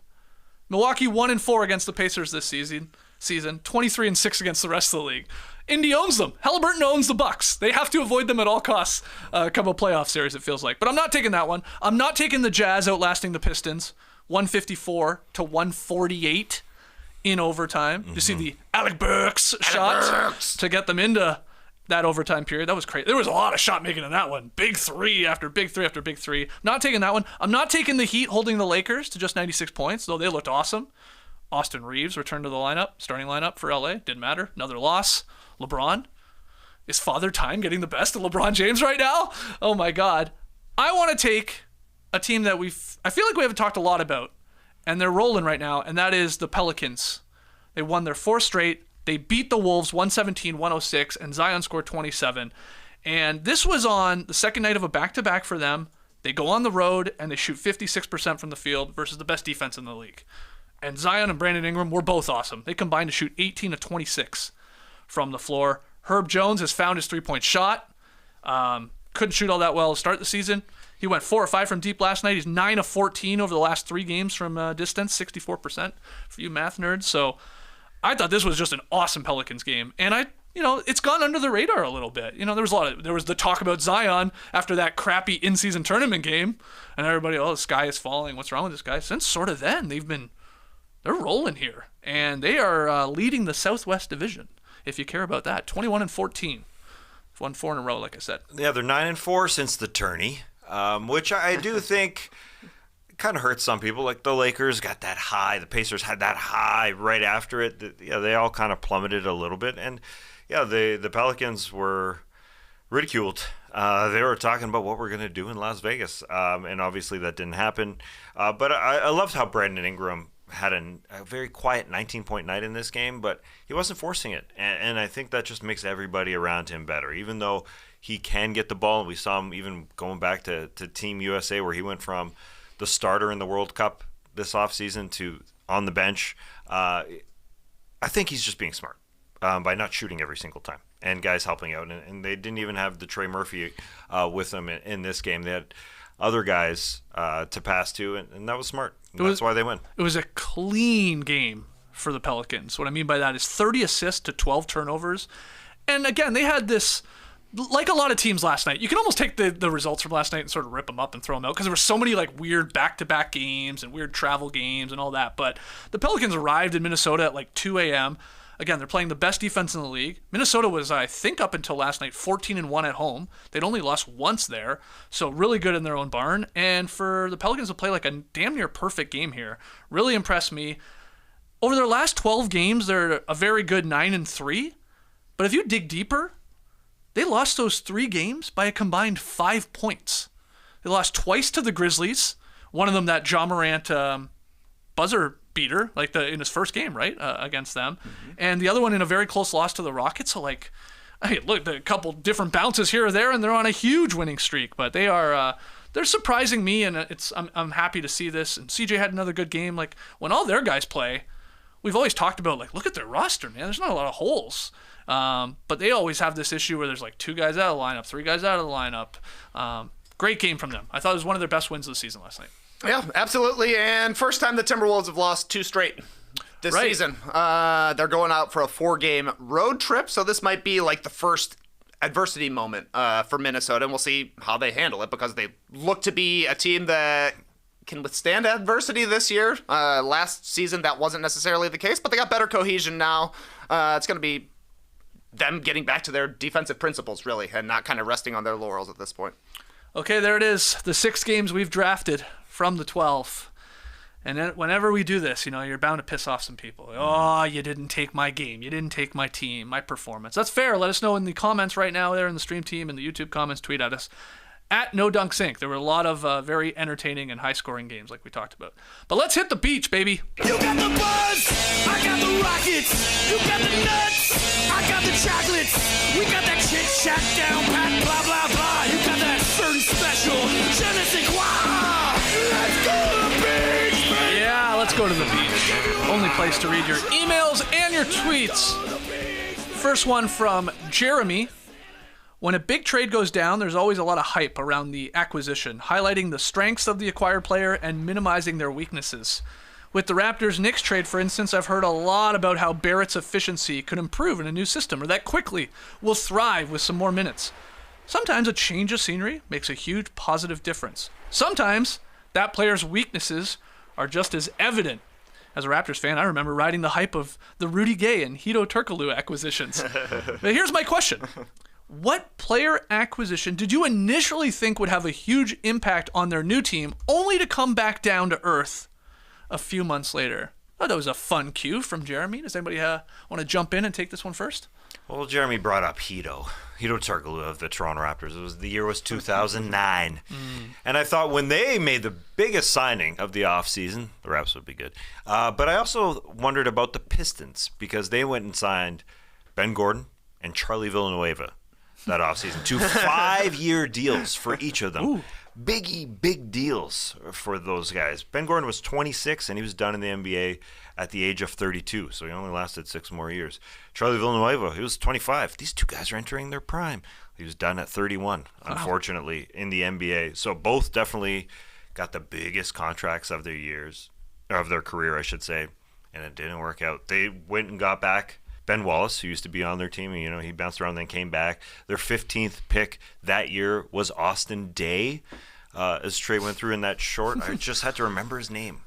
Milwaukee 1-4 against the Pacers this season. 23-6 against the rest of the league. Indy owns them. Halliburton owns the Bucks. They have to avoid them at all costs. Come a playoff series, it feels like. But I'm not taking that one. I'm not taking the Jazz outlasting the Pistons, 154-148 in overtime. You see the Alec Burks shot to get them into that overtime period. That was crazy. There was a lot of shot making in that one. Big three after big three after big three. Not taking that one. I'm not taking the Heat holding the Lakers to just 96 points, though they looked awesome. Austin Reeves returned to the lineup, starting lineup for LA. Didn't matter. Another loss. LeBron. Is Father Time getting the best of LeBron James right now? Oh my God. I want to take a team that I feel like we haven't talked a lot about, and they're rolling right now, and that is the Pelicans. They won their 4th straight. They beat the Wolves 117-106, and Zion scored 27. And this was on the second night of a back-to-back for them. They go on the road, and they shoot 56% from the field versus the best defense in the league. And Zion and Brandon Ingram were both awesome. They combined to shoot 18 of 26 from the floor. Herb Jones has found his three-point shot. Couldn't shoot all that well to start the season. He went 4 or 5 from deep last night. He's 9 of 14 over the last 3 games from distance, 64% for you math nerds. So I thought this was just an awesome Pelicans game. And it's gone under the radar a little bit. There was the talk about Zion after that crappy in-season tournament game. And everybody, the sky is falling. What's wrong with this guy? Since sort of then, they're rolling here. And they are leading the Southwest Division, if you care about that. 21-14. Won 4 in a row, like I said. Yeah, they're 9-4 since the tourney, which I do think kind of hurts some people. Like the Lakers got that high. The Pacers had that high right after it. They all kind of plummeted a little bit. And, the Pelicans were ridiculed. They were talking about what we're going to do in Las Vegas. And obviously that didn't happen. But I loved how Brandon Ingram had a very quiet 19-point night in this game, but he wasn't forcing it. And I think that just makes everybody around him better. Even though he can get the ball, and we saw him even going back to Team USA where he went from the starter in the World Cup this offseason to on the bench. I think he's just being smart by not shooting every single time and guys helping out. And they didn't even have the Trey Murphy with them in this game. They had other guys to pass to, and that was smart. That's why they win. It was a clean game for the Pelicans. What I mean by that is 30 assists to 12 turnovers. And again, they had this, like a lot of teams last night, you can almost take the results from last night and sort of rip them up and throw them out because there were so many weird back-to-back games and weird travel games and all that. But the Pelicans arrived in Minnesota at 2 a.m. Again, they're playing the best defense in the league. Minnesota was, I think, up until last night, 14-1 at home. They'd only lost once there, so really good in their own barn. And for the Pelicans to play a damn near perfect game here really impressed me. Over their last 12 games, they're a very good 9-3. But if you dig deeper, they lost those 3 games by a combined 5 points. They lost twice to the Grizzlies. One of them, that Ja Morant buzzer beater, in his first game, right, against them. Mm-hmm. And the other one in a very close loss to the Rockets. So, look, a couple different bounces here or there, and they're on a huge winning streak. But they are, they're surprising me, and I'm happy to see this. And CJ had another good game. When all their guys play, we've always talked about, look at their roster, man. There's not a lot of holes. But they always have this issue where there's 2 guys out of the lineup, 3 guys out of the lineup. Great game from them. I thought it was one of their best wins of the season last night. Yeah, absolutely. And first time the Timberwolves have lost 2 straight this season. They're going out for a 4-game road trip, so this might be the first adversity moment for Minnesota, and we'll see how they handle it because they look to be a team that can withstand adversity this year. Last season, that wasn't necessarily the case, but they got better cohesion now. It's going to be them getting back to their defensive principles, really, and not kind of resting on their laurels at this point. Okay, there it is. The 6 games we've drafted from the 12. And then whenever we do this, you're bound to piss off some people. Oh, you didn't take my game. You didn't take my team, my performance. That's fair. Let us know in the comments right now there in the stream team and the YouTube comments. Tweet at us. At No Dunk Sink. There were a lot of very entertaining and high-scoring games like we talked about. But let's hit the beach, baby. You got the buzz, I got the rockets. You got the nuts, I got the chocolates. We got that chit-chat down pat, blah, blah, blah. You got that certain special, je ne sais quoi. Let's go to the beach, baby. Yeah, let's go to the beach. Only place to read your emails and your tweets. First one from Jeremy. When a big trade goes down, there's always a lot of hype around the acquisition, highlighting the strengths of the acquired player and minimizing their weaknesses. With the Raptors-Knicks trade, for instance, I've heard a lot about how Barrett's efficiency could improve in a new system, or that Quickley will thrive with some more minutes. Sometimes a change of scenery makes a huge positive difference. Sometimes that player's weaknesses are just as evident. As a Raptors fan, I remember riding the hype of the Rudy Gay and Hito Turkoglu acquisitions. But here's my question. What player acquisition did you initially think would have a huge impact on their new team, only to come back down to earth a few months later? Oh, that was a fun cue from Jeremy. Does anybody want to jump in and take this one first? Well, Jeremy brought up Hito Turkoglu of the Toronto Raptors. The year was 2009. And I thought when they made the biggest signing of the offseason, the Raps would be good. But I also wondered about the Pistons because they went and signed Ben Gordon and Charlie Villanueva that offseason. 2 5-year deals for each of them. Ooh. Big deals for those guys. Ben Gordon was 26 and he was done in the NBA at the age of 32, so he only lasted 6 more years. Charlie Villanueva, he was 25. These two guys are entering their prime. He was done at 31, unfortunately, in the NBA. So both definitely got the biggest contracts of their career, I should say, and it didn't work out. They went and got back Ben Wallace, who used to be on their team, and, he bounced around and then came back. Their 15th pick that year was Austin Day. As Trey went through in that short, I just had to remember his name.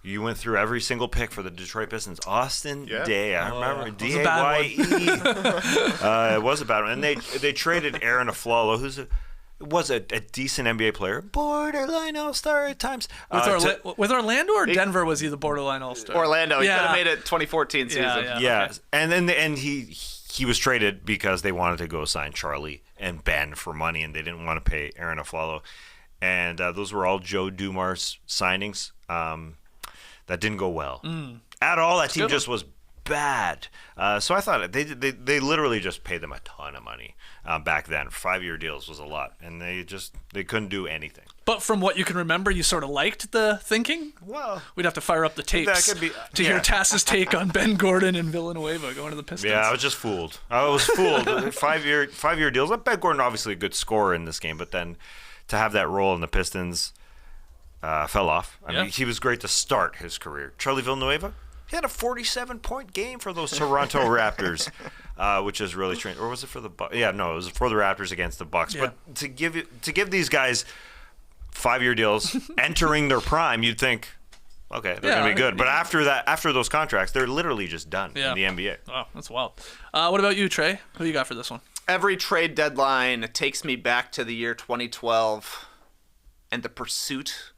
You went through every single pick for the Detroit Pistons. Austin Day, I remember. D-A-Y-E. It was a bad one. And they traded Aaron Aflalo, was a decent NBA player, borderline all-star at times. With Orlando or Denver was he the borderline all-star? Orlando. He could have made it 2014 season. Yeah. Okay. And he was traded because they wanted to go sign Charlie and Ben for money, and they didn't want to pay Aaron Aflalo. And those were all Joe Dumars signings. That didn't go well at all. That team just was bad. So I thought they literally just paid them a ton of money back then. 5-year deals was a lot, and they couldn't do anything. But from what you can remember, you sort of liked the thinking? Well, we'd have to fire up the tapes to hear Tass's take on Ben Gordon and Villanueva going to the Pistons. Yeah, I was just fooled. 5-year deals. Ben Gordon, obviously a good scorer in this game, but then to have that role in the Pistons fell off. I mean, he was great to start his career. Charlie Villanueva, he had a 47-point game for those Toronto Raptors, which is really strange. Or was it for the Bucks? Yeah, no, it was for the Raptors against the Bucks. Yeah. But to give these guys 5-year deals entering their prime, you'd think, okay, they're gonna be good. But after those contracts, they're literally just done in the NBA. Wow, that's wild. What about you, Trey? Who you got for this one? Every trade deadline takes me back to the year 2012 and the pursuit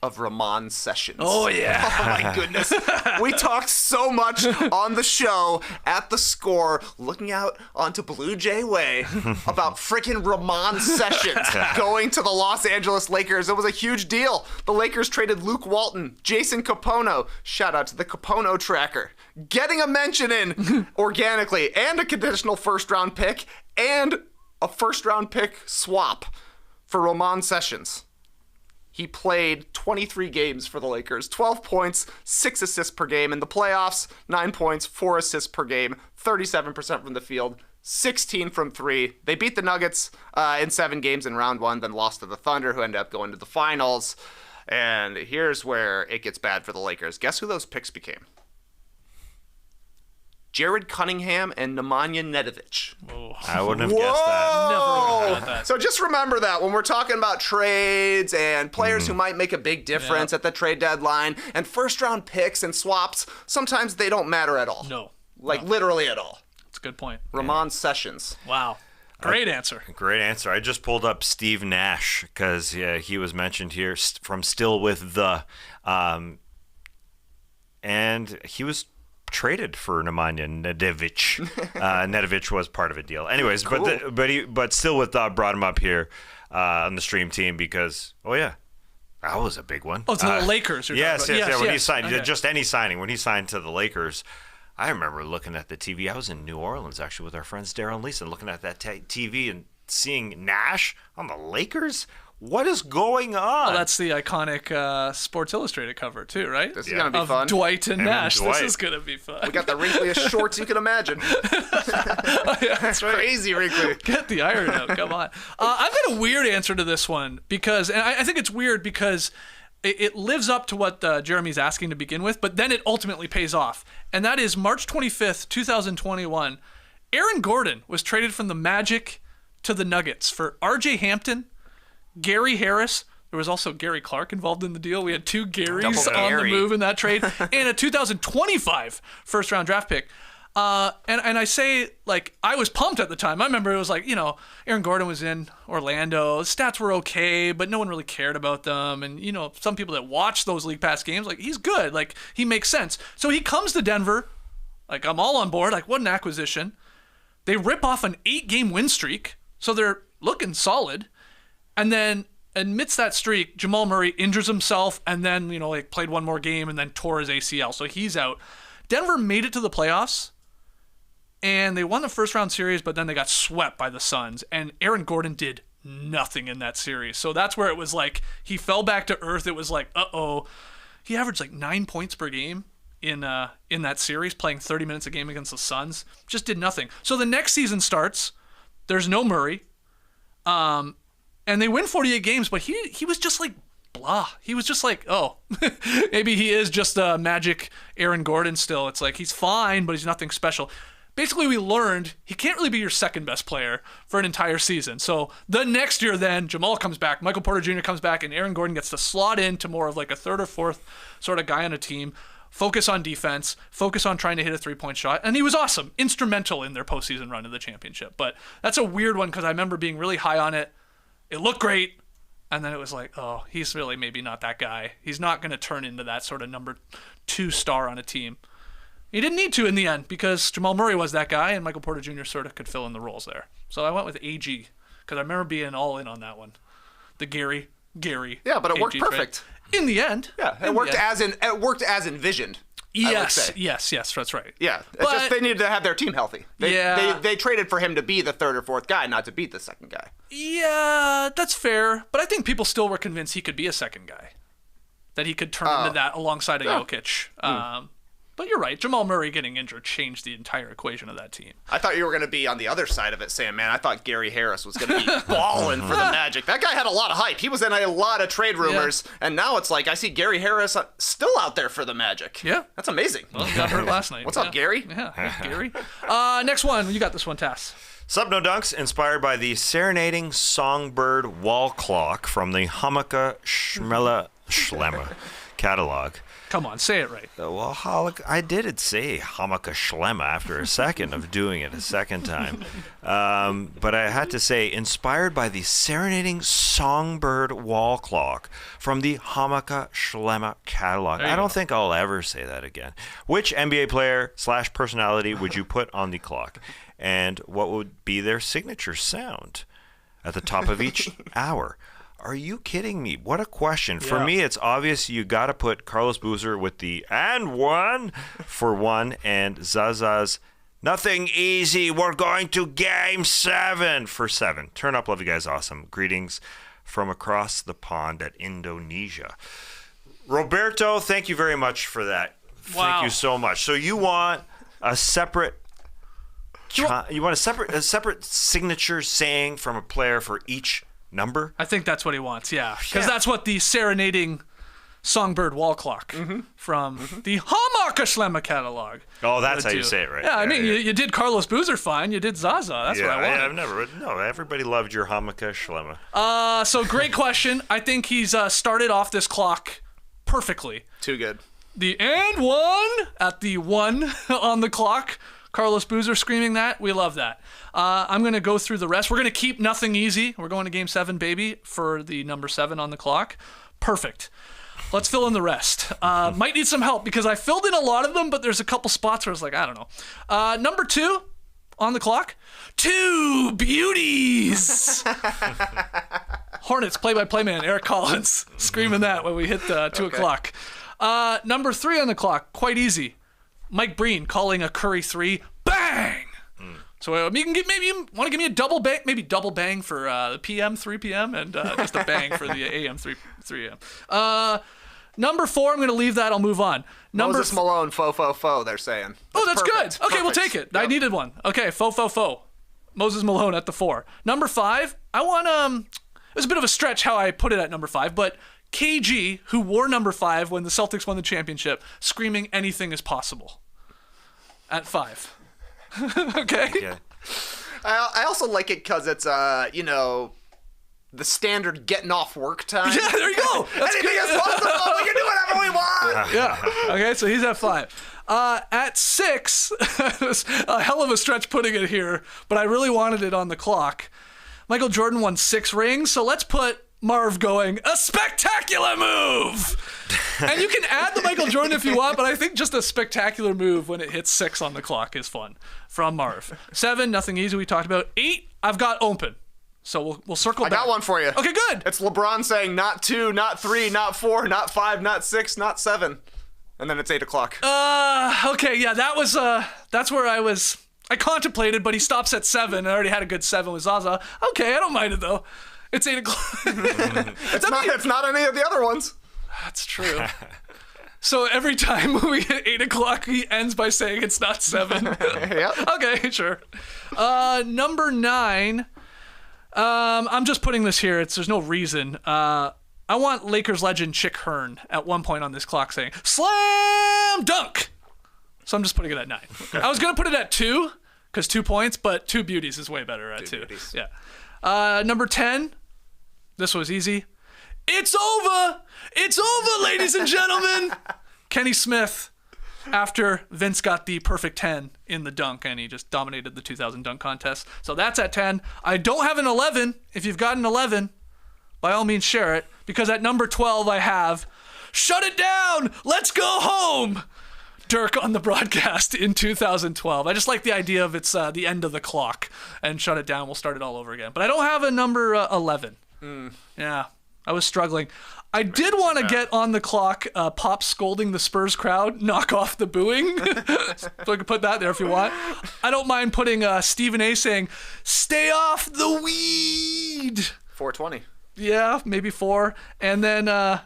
of Ramon Sessions. Oh, yeah. Oh, my goodness. We talked so much on the show at The Score, looking out onto Blue Jay Way, about freaking Ramon Sessions going to the Los Angeles Lakers. It was a huge deal. The Lakers traded Luke Walton, Jason Capono, shout out to the Capono tracker, getting a mention in organically, and a conditional first-round pick, and a first-round pick swap for Ramon Sessions. He played 23 games for the Lakers, 12 points, 6 assists per game. In the playoffs, 9 points, 4 assists per game, 37% from the field, 16 from 3. They beat the Nuggets in 7 games in round 1, then lost to the Thunder, who ended up going to the finals. And here's where it gets bad for the Lakers. Guess who those picks became? Jared Cunningham and Nemanja Nedovic. Oh. I wouldn't have guessed that. Never would have got that. So just remember that when we're talking about trades and players who might make a big difference at the trade deadline and first-round picks and swaps, sometimes they don't matter at all. No. Literally at all. That's a good point. Ramon Sessions. Wow. Great answer. Great answer. I just pulled up Steve Nash because he was mentioned here from Still With The. And he was traded for Nemanja Nedovic. Nedovic was part of a deal. Anyways, cool. but Still With The brought him up here on the stream team because, that was a big one. Oh, to the Lakers. Yes. When he signed, just any signing. When he signed to the Lakers, I remember looking at the TV. I was in New Orleans, actually, with our friends Daryl and Lisa, looking at that TV and seeing Nash on the Lakers. What is going on? Well, that's the iconic Sports Illustrated cover too, right? This is gonna be of fun. Dwight and Nash. Dwight. This is gonna be fun. We got the wrinkliest shorts you can imagine. That's right. Crazy wrinkly. Get the iron out. Come on. I've got a weird answer to this one because, and I think it's weird because it lives up to what Jeremy's asking to begin with, but then it ultimately pays off. And that is March 25th, 2021. Aaron Gordon was traded from the Magic to the Nuggets for R.J. Hampton, Gary Harris. There was also Gary Clark involved in the deal. We had two Garys Double on the Gary. move in that trade, and a 2025 first-round draft pick. And I say, like, I was pumped at the time. I remember it was like, Aaron Gordon was in Orlando. Stats were okay, but no one really cared about them. And, some people that watch those League Pass games, like, he's good. Like, he makes sense. So he comes to Denver. Like, I'm all on board. Like, what an acquisition. They rip off an 8-game win streak. So they're looking solid. And then amidst that streak, Jamal Murray injures himself and then, played one more game and then tore his ACL. So he's out. Denver made it to the playoffs. And they won the first round series, but then they got swept by the Suns. And Aaron Gordon did nothing in that series. So that's where it was like he fell back to earth. It was like, uh-oh. He averaged like 9 points per game in that series, playing 30 minutes a game against the Suns. Just did nothing. So the next season starts. There's no Murray. And they win 48 games, but he was just like, blah. He was just like, oh, maybe he is just a Magic Aaron Gordon still. It's like he's fine, but he's nothing special. Basically, we learned he can't really be your second best player for an entire season. So the next year then, Jamal comes back, Michael Porter Jr. comes back, and Aaron Gordon gets to slot into more of like a third or fourth sort of guy on a team, focus on defense, focus on trying to hit a three-point shot. And he was awesome, instrumental in their postseason run to the championship. But that's a weird one because I remember being really high on it. It looked great. And then it was like, oh, he's really maybe not that guy. He's not going to turn into that sort of number 2 star on a team. He didn't need to in the end because Jamal Murray was that guy and Michael Porter Jr. sort of could fill in the roles there. So I went with AG because I remember being all in on that one. The Gary. Yeah, but it worked AG trade. perfect. In the end. Yeah, it worked as envisioned. Yes, that's right. Yeah, it's just they needed to have their team healthy. They traded for him to be the third or fourth guy, not to beat the second guy. Yeah, that's fair. But I think people still were convinced he could be a second guy. That he could turn into that alongside of Jokic. But you're right. Jamal Murray getting injured changed the entire equation of that team. I thought you were going to be on the other side of it, saying, man, I thought Gary Harris was going to be balling for the Magic. That guy had a lot of hype. He was in a lot of trade rumors, and now it's like I see Gary Harris still out there for the Magic. Yeah. That's amazing. Well, he got hurt last night. What's up, Gary? Yeah, hey, Gary. Next one. You got this one, Tass. Sup, No Dunks, inspired by the serenading songbird wall clock from the Hamaka Schlemmer catalog. Come on, say it right. Well, I did say Hamaka Schlemmer after a second of doing it a second time. But I had to say, inspired by the serenading songbird wall clock from the Hamaka Schlemmer catalog. I don't think I'll ever say that again. Which NBA player / personality would you put on the clock? And what would be their signature sound at the top of each hour? Are you kidding me? What a question. Yeah. For me, it's obvious you got to put Carlos Boozer with the and one for 1 and Zaza's nothing easy. We're going to game 7 for 7. Turn up. Love you guys. Awesome. Greetings from across the pond at Indonesia. Roberto, thank you very much for that. Wow. Thank you so much. So you want a separate a separate signature saying from a player for each number? I think that's what he wants, yeah. Because that's what the serenading songbird wall clock from the Hamaka Schlemmer catalog. Oh, that's how you say it, right? Yeah, I mean, you did Carlos Boozer fine. You did Zaza. That's what I wanted. Everybody loved your Hamaka Schlemmer. So great question. I think he's started off this clock perfectly. Too good. The and one at the 1 on the clock. Carlos Boozer screaming that. We love that. I'm going to go through the rest. We're going to keep nothing easy. We're going to game 7, baby, for the number 7 on the clock. Perfect. Let's fill in the rest. Might need some help because I filled in a lot of them, but there's a couple spots where I was like, I don't know. Number 2 on the clock. 2 beauties. Hornets play-by-play man Eric Collins screaming that when we hit 2 o'clock. Number 3 on the clock. Quite easy. Mike Breen calling a Curry 3. Bang! So you can maybe you want to give me a double bang, maybe double bang for the PM 3 p.m. and just a bang for the AM 3 a.m. Number 4, I'm going to leave that. I'll move on. Moses Malone, fo, they're saying. That's perfect. good. Okay, we'll take it. Yep. I needed one. Okay, fo. Moses Malone at the 4. Number 5, I want it was a bit of a stretch how I put it at number 5, but KG, who wore number 5 when the Celtics won the championship, screaming anything is possible at 5. Okay. Yeah. I also like it because it's the standard getting off work time. Yeah, there you go. That's Anything is possible. We can do whatever we want. Yeah. Okay, so he's at 5. At 6, a hell of a stretch putting it here, but I really wanted it on the clock. Michael Jordan won 6 rings, so let's put Marv going, a spectacular move! And you can add the Michael Jordan if you want, but I think just a spectacular move when it hits 6 on the clock is fun. From Marv. 7, nothing easy, we talked about. 8, I've got open. So we'll circle back. I got one for you. Okay, good. It's LeBron saying not 2, not 3, not 4, not 5, not 6, not 7. And then it's 8 o'clock. Okay, yeah, that's where I contemplated, but he stops at 7. I already had a good 7 with Zaza. Okay, I don't mind it though. It's 8 o'clock. It's not any of the other ones. That's true. So every time we hit 8 o'clock, he ends by saying it's not 7. Yep. Okay, sure. Number 9. I'm just putting this here. There's no reason. I want Lakers legend Chick Hearn at one point on this clock saying, slam dunk! So I'm just putting it at 9. I was going to put it at 2, because 2 points, but 2 beauties is way better at 2. Beauties. Yeah. Number 10. This was easy. It's over! It's over, ladies and gentlemen! Kenny Smith, after Vince got the perfect 10 in the dunk, and he just dominated the 2000 dunk contest. So that's at 10. I don't have an 11. If you've got an 11, by all means share it, because at number 12 I have, shut it down! Let's go home! Dirk on the broadcast in 2012. I just like the idea of it's the end of the clock, and shut it down, we'll start it all over again. But I don't have a number 11. Yeah, I was struggling. I did want to get on the clock Pop scolding the Spurs crowd, knock off the booing. So I can put that there if you want. I don't mind putting Stephen A saying, stay off the weed. 420. Yeah, maybe 4. And then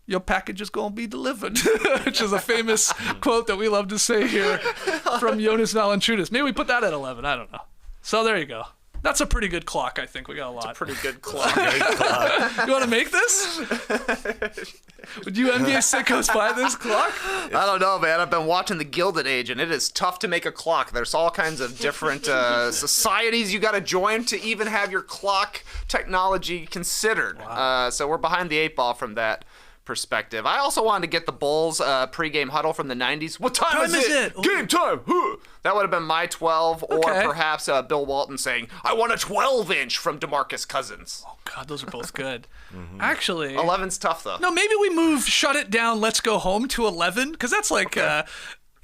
your package is going to be delivered, which is a famous quote that we love to say here from Jonas Valanciunas. Maybe we put that at 11. I don't know. So there you go. That's a pretty good clock, I think. We got a lot. It's a pretty good clock. You want to make this? Would you NBA sickos buy this clock? I don't know, man. I've been watching The Gilded Age, and it is tough to make a clock. There's all kinds of different societies you got to join to even have your clock technology considered. Wow. So we're behind the 8 ball from that perspective. I also wanted to get the Bulls pregame huddle from the 90s. What time is it? Game time! That would have been my 12, or perhaps Bill Walton saying, I want a 12-inch from DeMarcus Cousins. Oh, God, those are both good. Actually... 11's tough, though. No, maybe we move Shut It Down, Let's Go Home to 11, because that's like...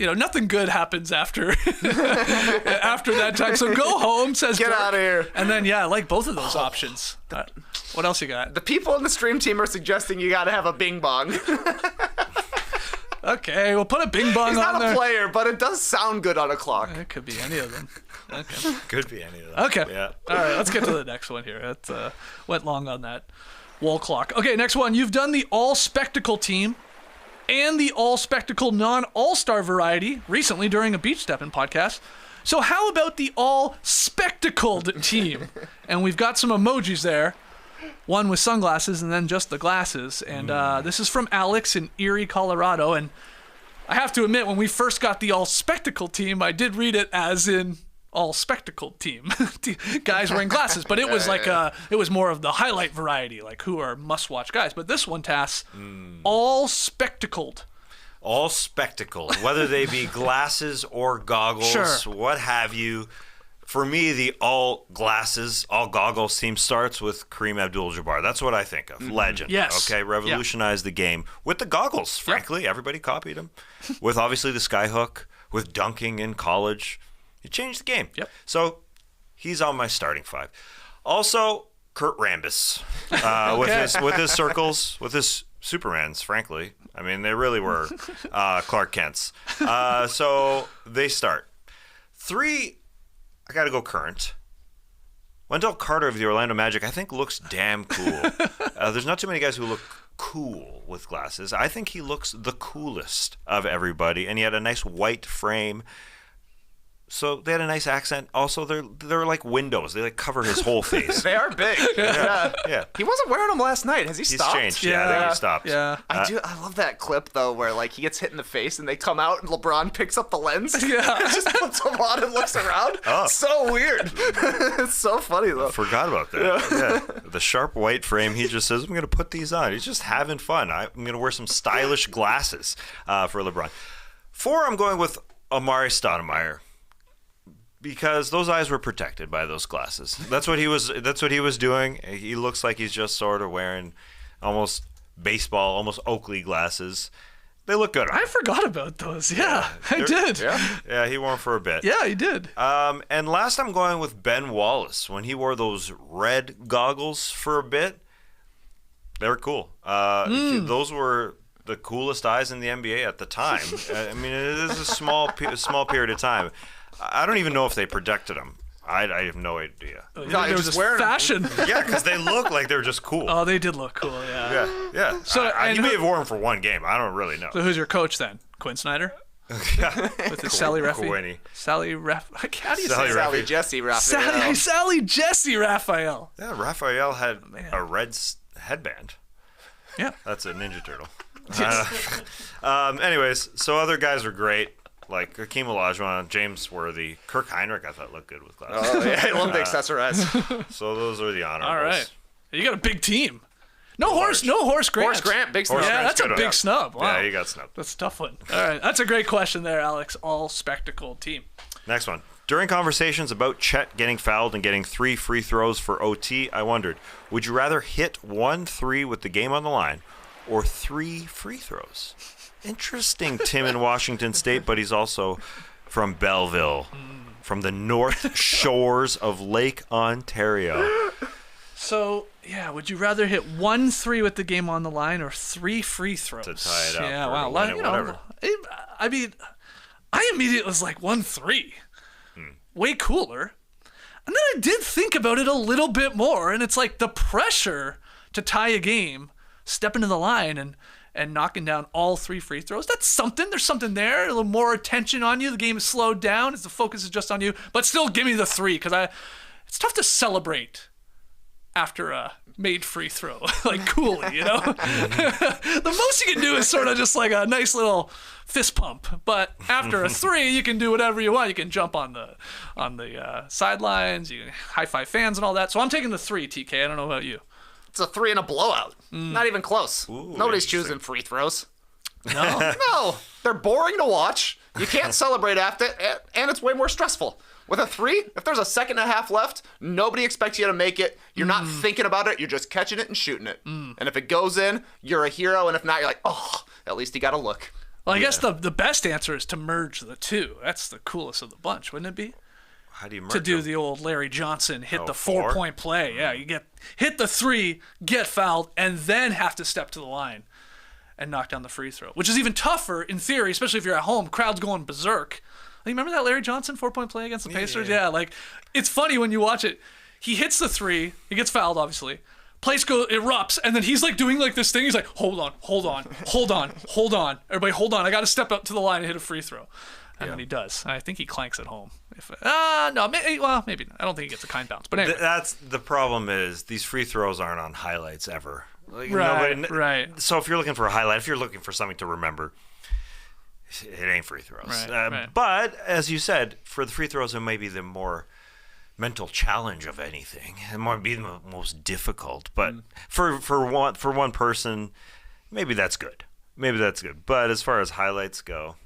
nothing good happens after after that time. So go home, says Get Dirk. out of here. And then, I like both of those options. What else you got? The people in the stream team are suggesting you got to have a bing bong. Okay, we'll put a bing bong He's on not there. a player, but it does sound good on a clock. It could be any of them. Okay. Could be any of them. Okay. Yeah. All right, let's get to the next one here. That went long on that wall clock. Okay, next one. You've done the all-spectacle team and the all-spectacle non-all-star variety recently during a Beach Steppin' podcast. So how about the all-spectacled team? And we've got some emojis there. One with sunglasses and then just the glasses. And this is from Alex in Erie, Colorado. And I have to admit, when we first got the all-spectacle team, I did read it as in all-spectacled team. Guys wearing glasses. But it was like it was more of the highlight variety, like who are must-watch guys. But this one, Tass, all-spectacled. All spectacled, whether they be glasses or goggles, Sure. what have you. For me, the all glasses, all goggles team starts with Kareem Abdul-Jabbar. That's what I think of. Legend. Yes. Okay, revolutionized the game with the goggles, frankly. Everybody copied him. With obviously the skyhook, with dunking in college. He changed the game. Yep. So he's on my starting 5. Also, Kurt Rambis with his circles, with his Supermans, frankly. I mean, they really were Clark Kent's. So they start. 3, I got to go current. Wendell Carter of the Orlando Magic, I think, looks damn cool. There's not too many guys who look cool with glasses. I think he looks the coolest of everybody, and he had a nice white frame. So they had a nice accent. Also, they're like windows. They like cover his whole face. They are big. Yeah. He wasn't wearing them last night. Has he stopped? He's changed. Yeah, I think he stopped. Yeah. I love that clip though, where like he gets hit in the face and they come out and LeBron picks up the lens. Yeah. Just puts them on and looks around. Oh. So weird. It's so funny though. Forgot about that. Yeah. The sharp white frame. He just says, "I'm going to put these on." He's just having fun. I'm going to wear some stylish glasses for LeBron. 4, I'm going with Amari Stoudemire. Because those eyes were protected by those glasses. That's what he was doing. He looks like he's just sort of wearing almost baseball, almost Oakley glasses. They look good. I forgot about those. Yeah, I did. Yeah, he wore them for a bit. Yeah, he did. And last I'm going with Ben Wallace. When he wore those red goggles for a bit, they were cool. Those were the coolest eyes in the NBA at the time. I mean, it is a small period of time. I don't even know if they protected them. I have no idea. No, it was just fashion. Yeah, because they look like they're just cool. Oh, they did look cool, yeah. Yeah. So, you may have worn them for one game. I don't really know. So who's your coach then? Quinn Snyder? With his Sally Reffy? Quinny. Sally Raff. How do you Sally say Sally Jesse Raphael. Sally Jesse Raphael. Yeah, Raphael had a red headband. Yeah. That's a Ninja Turtle. Anyways, so other guys are great. Like Hakeem Olajuwon, James Worthy, Kirk Heinrich, I thought looked good with glasses. Oh, yeah, I love the accessorize. So those are the honorables. All right. You got a big team. No Horace Grant. Horace Grant, big snub. Yeah, that's a big snub. Wow. Yeah, you got snubbed. That's a tough one. All right. That's a great question there, Alex. All spectacled team. Next one. During conversations about Chet getting fouled and getting 3 free throws for OT, I wondered, would you rather hit 1 3 with the game on the line or 3 free throws? Interesting, Tim in Washington State, but he's also from Belleville, from the North Shores of Lake Ontario. So, yeah, would you rather hit 1 3 with the game on the line or 3 free throws? To tie it up. Yeah, or wow. win it, whatever. I mean, I immediately was like 1 3. Way cooler. And then I did think about it a little bit more, and it's like the pressure to tie a game, step into the line, and knocking down all 3 free throws. That's something. There's something there. A little more attention on you. The game is slowed down as the focus is just on you. But still, give me the 3 because it's tough to celebrate after a made free throw, like coolly, you know. The most you can do is sort of just like a nice little fist pump. But after a 3, you can do whatever you want. You can jump on the sidelines. You can high five fans and all that. So I'm taking the 3, TK. I don't know about you. It's a 3 and a blowout. Not even close. Ooh, Nobody's choosing free throws. No. No, they're boring to watch. You can't celebrate after, and it's way more stressful. With a 3, if there's a second and a half left, nobody expects you to make it. You're not thinking about it. You're just catching it and shooting it. And if it goes in, you're a hero. And if not, you're like, oh, at least you got a look. Well, I guess the best answer is to merge the 2. That's the coolest of the bunch, wouldn't it be? How do you merge To do them? the old Larry Johnson hit the 4? 4-point play. Yeah, you hit the 3, get fouled, and then have to step to the line and knock down the free throw, which is even tougher in theory, especially if you're at home. Crowd's going berserk. You remember that Larry Johnson 4-point play against the Pacers? Yeah, like it's funny when you watch it. He hits the 3, he gets fouled, obviously. Place erupts, and then he's like doing like this thing. He's like, hold on. Everybody, hold on. I got to step up to the line and hit a free throw. And then he does. I think he clanks it home. Maybe not. I don't think he gets a kind bounce. But anyway. That's the problem is these free throws aren't on highlights ever. Like, Right. So if you're looking for a highlight, if you're looking for something to remember, it ain't free throws. Right. But as you said, for the free throws, it may be the more mental challenge of anything. It might be the most difficult. But for one person, maybe that's good. But as far as highlights go,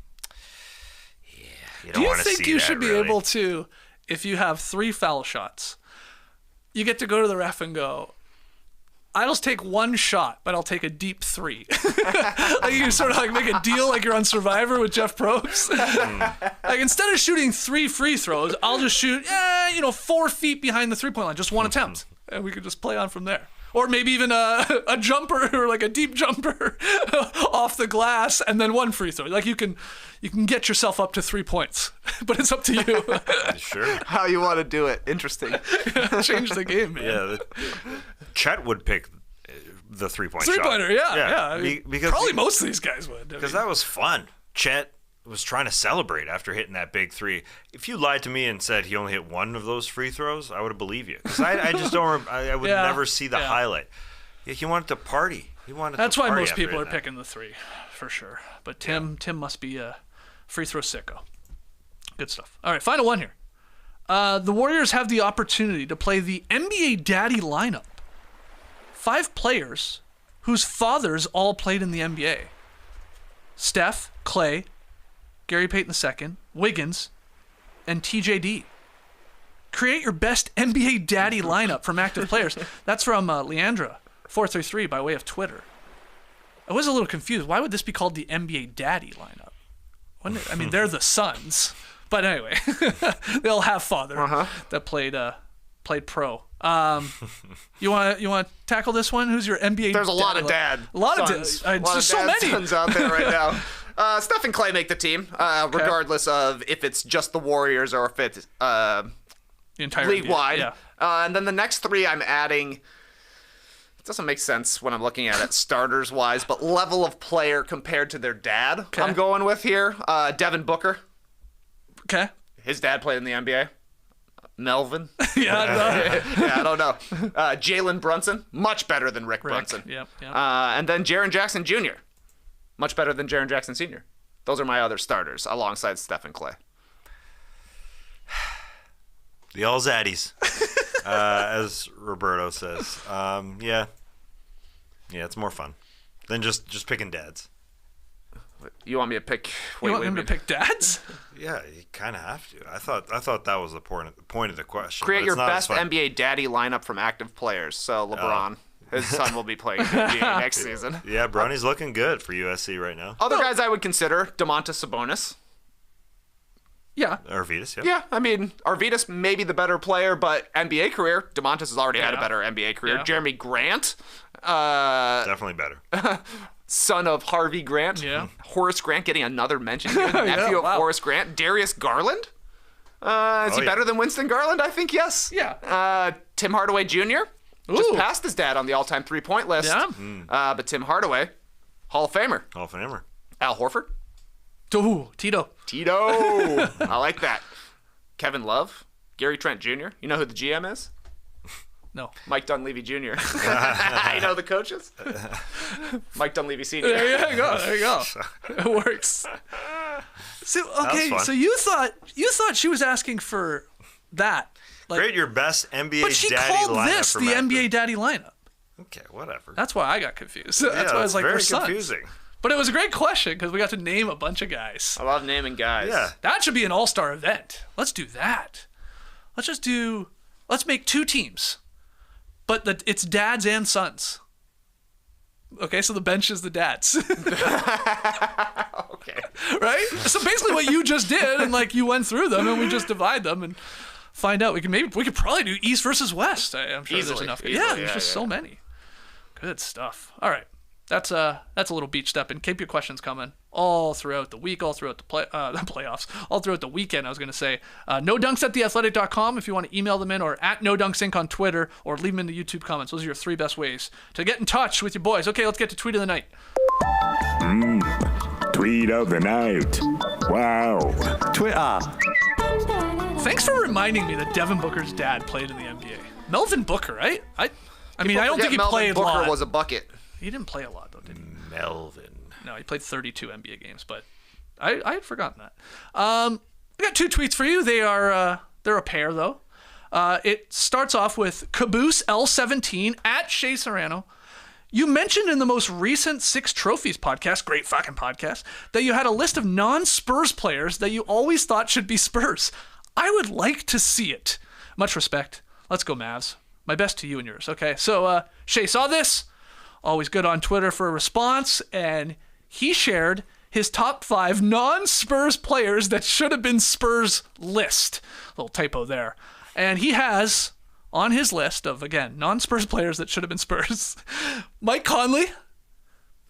do you think you should be able to, if you have 3 foul shots, you get to go to the ref and go, I'll just take 1 shot, but I'll take a deep 3. Like you sort of like make a deal like you're on Survivor with Jeff Probst. Like instead of shooting 3 free throws, I'll just shoot 4 feet behind the 3-point line, just 1 attempt. and we could just play on from there. Or maybe even a jumper or like a deep jumper off the glass and then one free throw. Like you can get yourself up to 3 points, but it's up to you. Sure. How you want to do it? Interesting. Change the game, man. Yeah. Chet would pick the 3-point shot. 3-pointer, yeah. I mean, Because probably most of these guys would. Because that was fun. Chet was trying to celebrate after hitting that big three. If you lied to me and said he only hit one of those free throws, I would have believed you. Because I just don't. I would never see the highlight. Yeah, he wanted to party. That's why most people are picking the 3, for sure. But Tim must be a free throw sicko. Good stuff. All right, final one here. The Warriors have the opportunity to play the NBA Daddy lineup. 5 players whose fathers all played in the NBA. Steph, Clay, Gary Payton II, Wiggins, and TJD. Create your best NBA Daddy lineup from active players. That's from Leandra433 by way of Twitter. I was a little confused. Why would this be called the NBA Daddy lineup? I mean, they're the sons. But anyway, they all have father that played pro. You want to tackle this one? Who's your NBA? There's a lot of dad. A lot sons. of dad. There's so many sons out there right now. Steph and Clay make the team, regardless of if it's just the Warriors or if it's the entire league-wide. Yeah. And then the next 3 I'm adding, it doesn't make sense when I'm looking at it starters-wise, but level of player compared to their dad I'm going with here. Devin Booker. Okay. His dad played in the NBA. Melvin. Yeah, I don't know. Jalen Brunson, much better than Rick Brunson. Yep. And then Jaren Jackson Jr., much better than Jaren Jackson Sr. Those are my other starters alongside Steph and Clay. The all zaddies, as Roberto says. Yeah, it's more fun than just picking dads. You want me to pick? You want him to pick dads? Yeah, you kind of have to. I thought that was the point of the question. Create your best NBA daddy lineup from active players. So LeBron, his son will be playing in the NBA next season. Yeah, Bronny's looking good for USC right now. Other guys I would consider, Domantas Sabonis. Yeah. Arvidas, yeah. Yeah, I mean, Arvidas may be the better player, but NBA career, Domantas has already had a better NBA career. Yeah. Jeremy Grant. Definitely better. Son of Harvey Grant. Yeah. Horace Grant getting another mention here. The nephew of Horace Grant. Darius Garland. Is he better than Winston Garland? I think yes. Yeah. Tim Hardaway Jr. Just passed his dad on the all-time three-point list. Yeah. But Tim Hardaway, Hall of Famer. Hall of Famer. Al Horford. Ooh, Tito. I like that. Kevin Love. Gary Trent Jr. You know who the GM is? No. Mike Dunleavy Jr. You know the coaches? Mike Dunleavy Sr. There you go. It works. So so you thought she was asking for that. Like, create your best NBA but she daddy called lineup this the NBA daddy lineup. Okay, whatever. That's why I got confused. That's why I was like, very we're sons. confusing. But it was a great question because we got to name a bunch of guys. I love naming guys. Yeah. That should be an all-star event. Let's do that. Let's make 2 teams. But it's dads and sons. Okay, so the bench is the dads. Okay. Right? So basically what you just did, and like you went through them, and we just divide them and find out. We could probably do East versus West. I'm sure there's enough. Yeah, there's just so many. Good stuff. All right. That's a little beach step, and keep your questions coming all throughout the week, all throughout the playoffs, all throughout the weekend. I was going to say, nodunks@theathletic.com if you want to email them in, or at nodunksink on Twitter, or leave them in the YouTube comments. Those are your 3 best ways to get in touch with your boys. Okay, let's get to tweet of the night. Tweet of the night. Wow. Twitter. Thanks for reminding me that Devin Booker's dad played in the NBA. Melvin Booker, right? I mean, I don't think he played a lot. Booker was a bucket. He didn't play a lot, though, did he? Melvin. No, he played 32 NBA games, but I had forgotten that. I got 2 tweets for you. They're a pair, though. It starts off with Caboose L17 at Shea Serrano. You mentioned in the most recent 6 Trophies podcast, great fucking podcast, that you had a list of non-Spurs players that you always thought should be Spurs. I would like to see it. Much respect. Let's go, Mavs. My best to you and yours. Okay, so Shea saw this. Always good on Twitter for a response, and he shared his top 5 non-Spurs players that should have been Spurs list. Little typo there. And he has on his list of, again, non-Spurs players that should have been Spurs. Mike Conley,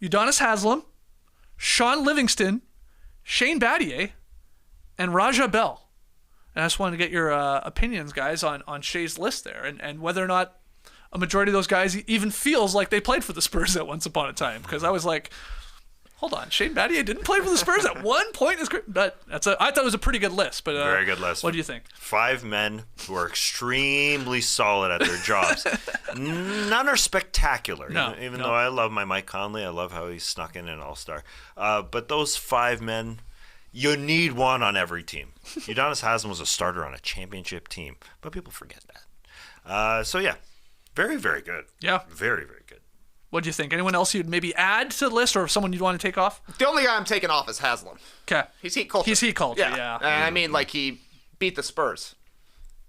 Udonis Haslem, Sean Livingston, Shane Battier, and Raja Bell. And I just wanted to get your opinions, guys, on Shea's list there, and whether or not a majority of those guys even feels like they played for the Spurs at once upon a time. Because I was like, hold on, Shane Battier didn't play for the Spurs at one point in his career? But I thought it was a pretty good list. But very good list. What do you think? 5 men who are extremely solid at their jobs. None are spectacular. No, even though I love my Mike Conley, I love how he snuck in an all-star. But those 5 men, you need one on every team. Udonis Haslem was a starter on a championship team, but people forget that. So yeah, very, very good. Yeah. Very, very good. What do you think? Anyone else you'd maybe add to the list, or someone you'd want to take off? The only guy I'm taking off is Haslem. Okay. He's heat culture. He's heat culture, yeah. And I mean, like, he beat the Spurs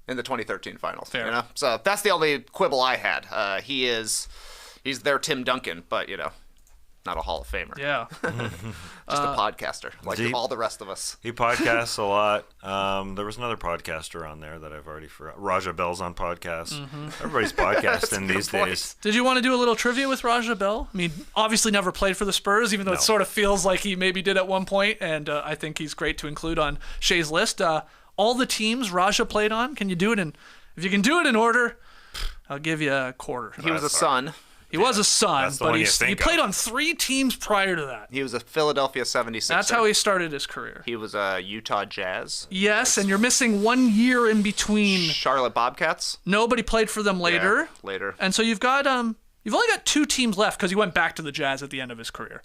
in the 2013 finals. Fair. You know? So that's the only quibble I had. He's their Tim Duncan, but, not a Hall of Famer. Yeah. Just a podcaster, like Deep. all the rest of us. He podcasts a lot. There was another podcaster on there that I've already forgot. Raja Bell's on podcasts. Everybody's podcasting these days. Did you want to do a little trivia with Raja Bell? I mean, obviously never played for the Spurs, even though it sort of feels like he maybe did at one point, and I think he's great to include on Shea's list. All the teams Raja played on, can you do it if you can do it in order, I'll give you a quarter. He was a Sun. He was a Sun, That's the but one you he think played of. on 3 teams prior to that. He was a Philadelphia 76er. That's how he started his career. He was a Utah Jazz. Yes, and you're missing 1 year in between. Charlotte Bobcats. Nobody played for them later. Yeah, later. And so you've only got 2 teams left because he went back to the Jazz at the end of his career.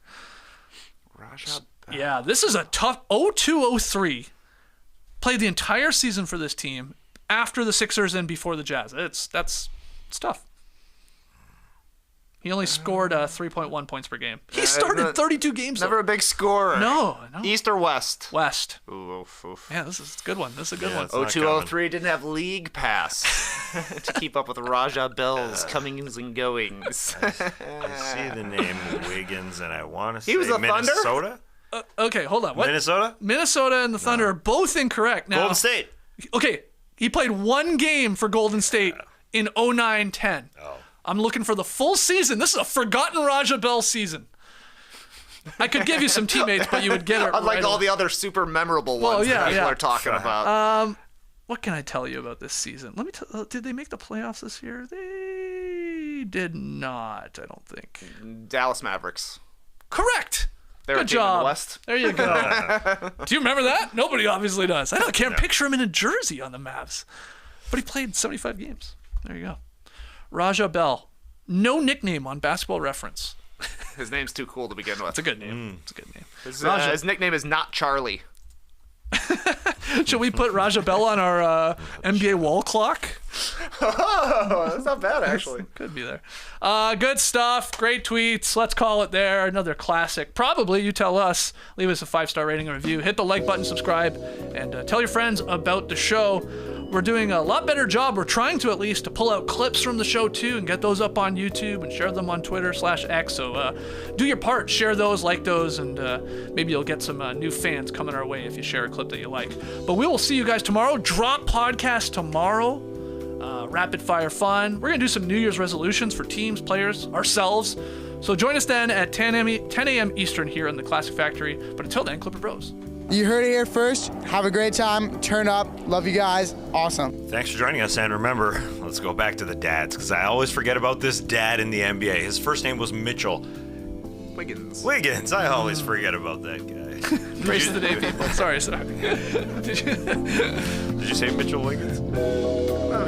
Raja. Yeah, this is a tough 02-03. Played the entire season for this team after the Sixers and before the Jazz. It's tough. He only scored 3.1 points per game. He started 32 games. Never a big scorer. No. East or West? West. Ooh, oof. Yeah, this is a good one. This is a good one. it's not 02-03 didn't have league pass to keep up with Raja Bell's comings and goings. I see the name Wiggins, and I want to say He was a Thunder? Minnesota? Okay, hold on. What? Minnesota? Minnesota and the Thunder are both incorrect. Now, Golden State. Okay, he played 1 game for Golden State in 09-10. Oh. I'm looking for the full season. This is a forgotten Raja Bell season. I could give you some teammates, but you would get it Unlike right all away. the other super memorable ones that people are talking about. What can I tell you about this season? Let me tell. Did they make the playoffs this year? They did not, I don't think. Dallas Mavericks. Correct. They're a Good team in the job. West. There you go. Do you remember that? Nobody obviously does. I can't picture him in a jersey on the Mavs. But he played 75 games. There you go. Raja Bell. No nickname on Basketball Reference. His name's too cool to begin with. It's a good name. It's a good name. His nickname is not Charlie. Should we put Raja Bell on our NBA wall clock? Oh, that's not bad, actually. Could be there. Good stuff. Great tweets. Let's call it there. Another classic. Probably. You tell us. Leave us a 5-star rating and review. Hit the like button, subscribe, and tell your friends about the show. We're doing a lot better job. We're trying to, at least, to pull out clips from the show too and get those up on YouTube and share them on Twitter/X. So do your part. Share those, like those, and maybe you'll get some new fans coming our way if you share a clip that you like. But we will see you guys tomorrow. Drop podcast tomorrow. Rapid fire fun. We're going to do some New Year's resolutions for teams, players, ourselves. So join us then at 10 a.m. Eastern here in the Classic Factory. But until then, Clipper Bros. You heard it here first. Have a great time. Turn up. Love you guys. Awesome. Thanks for joining us, and remember, let's go back to the dads, because I always forget about this dad in the NBA. His first name was Mitchell Wiggins. I always forget about that guy. Race of the day, people. Sorry. Did you say Mitchell Wiggins?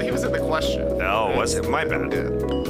He was in the question. Oh, was it? My bad. Yeah.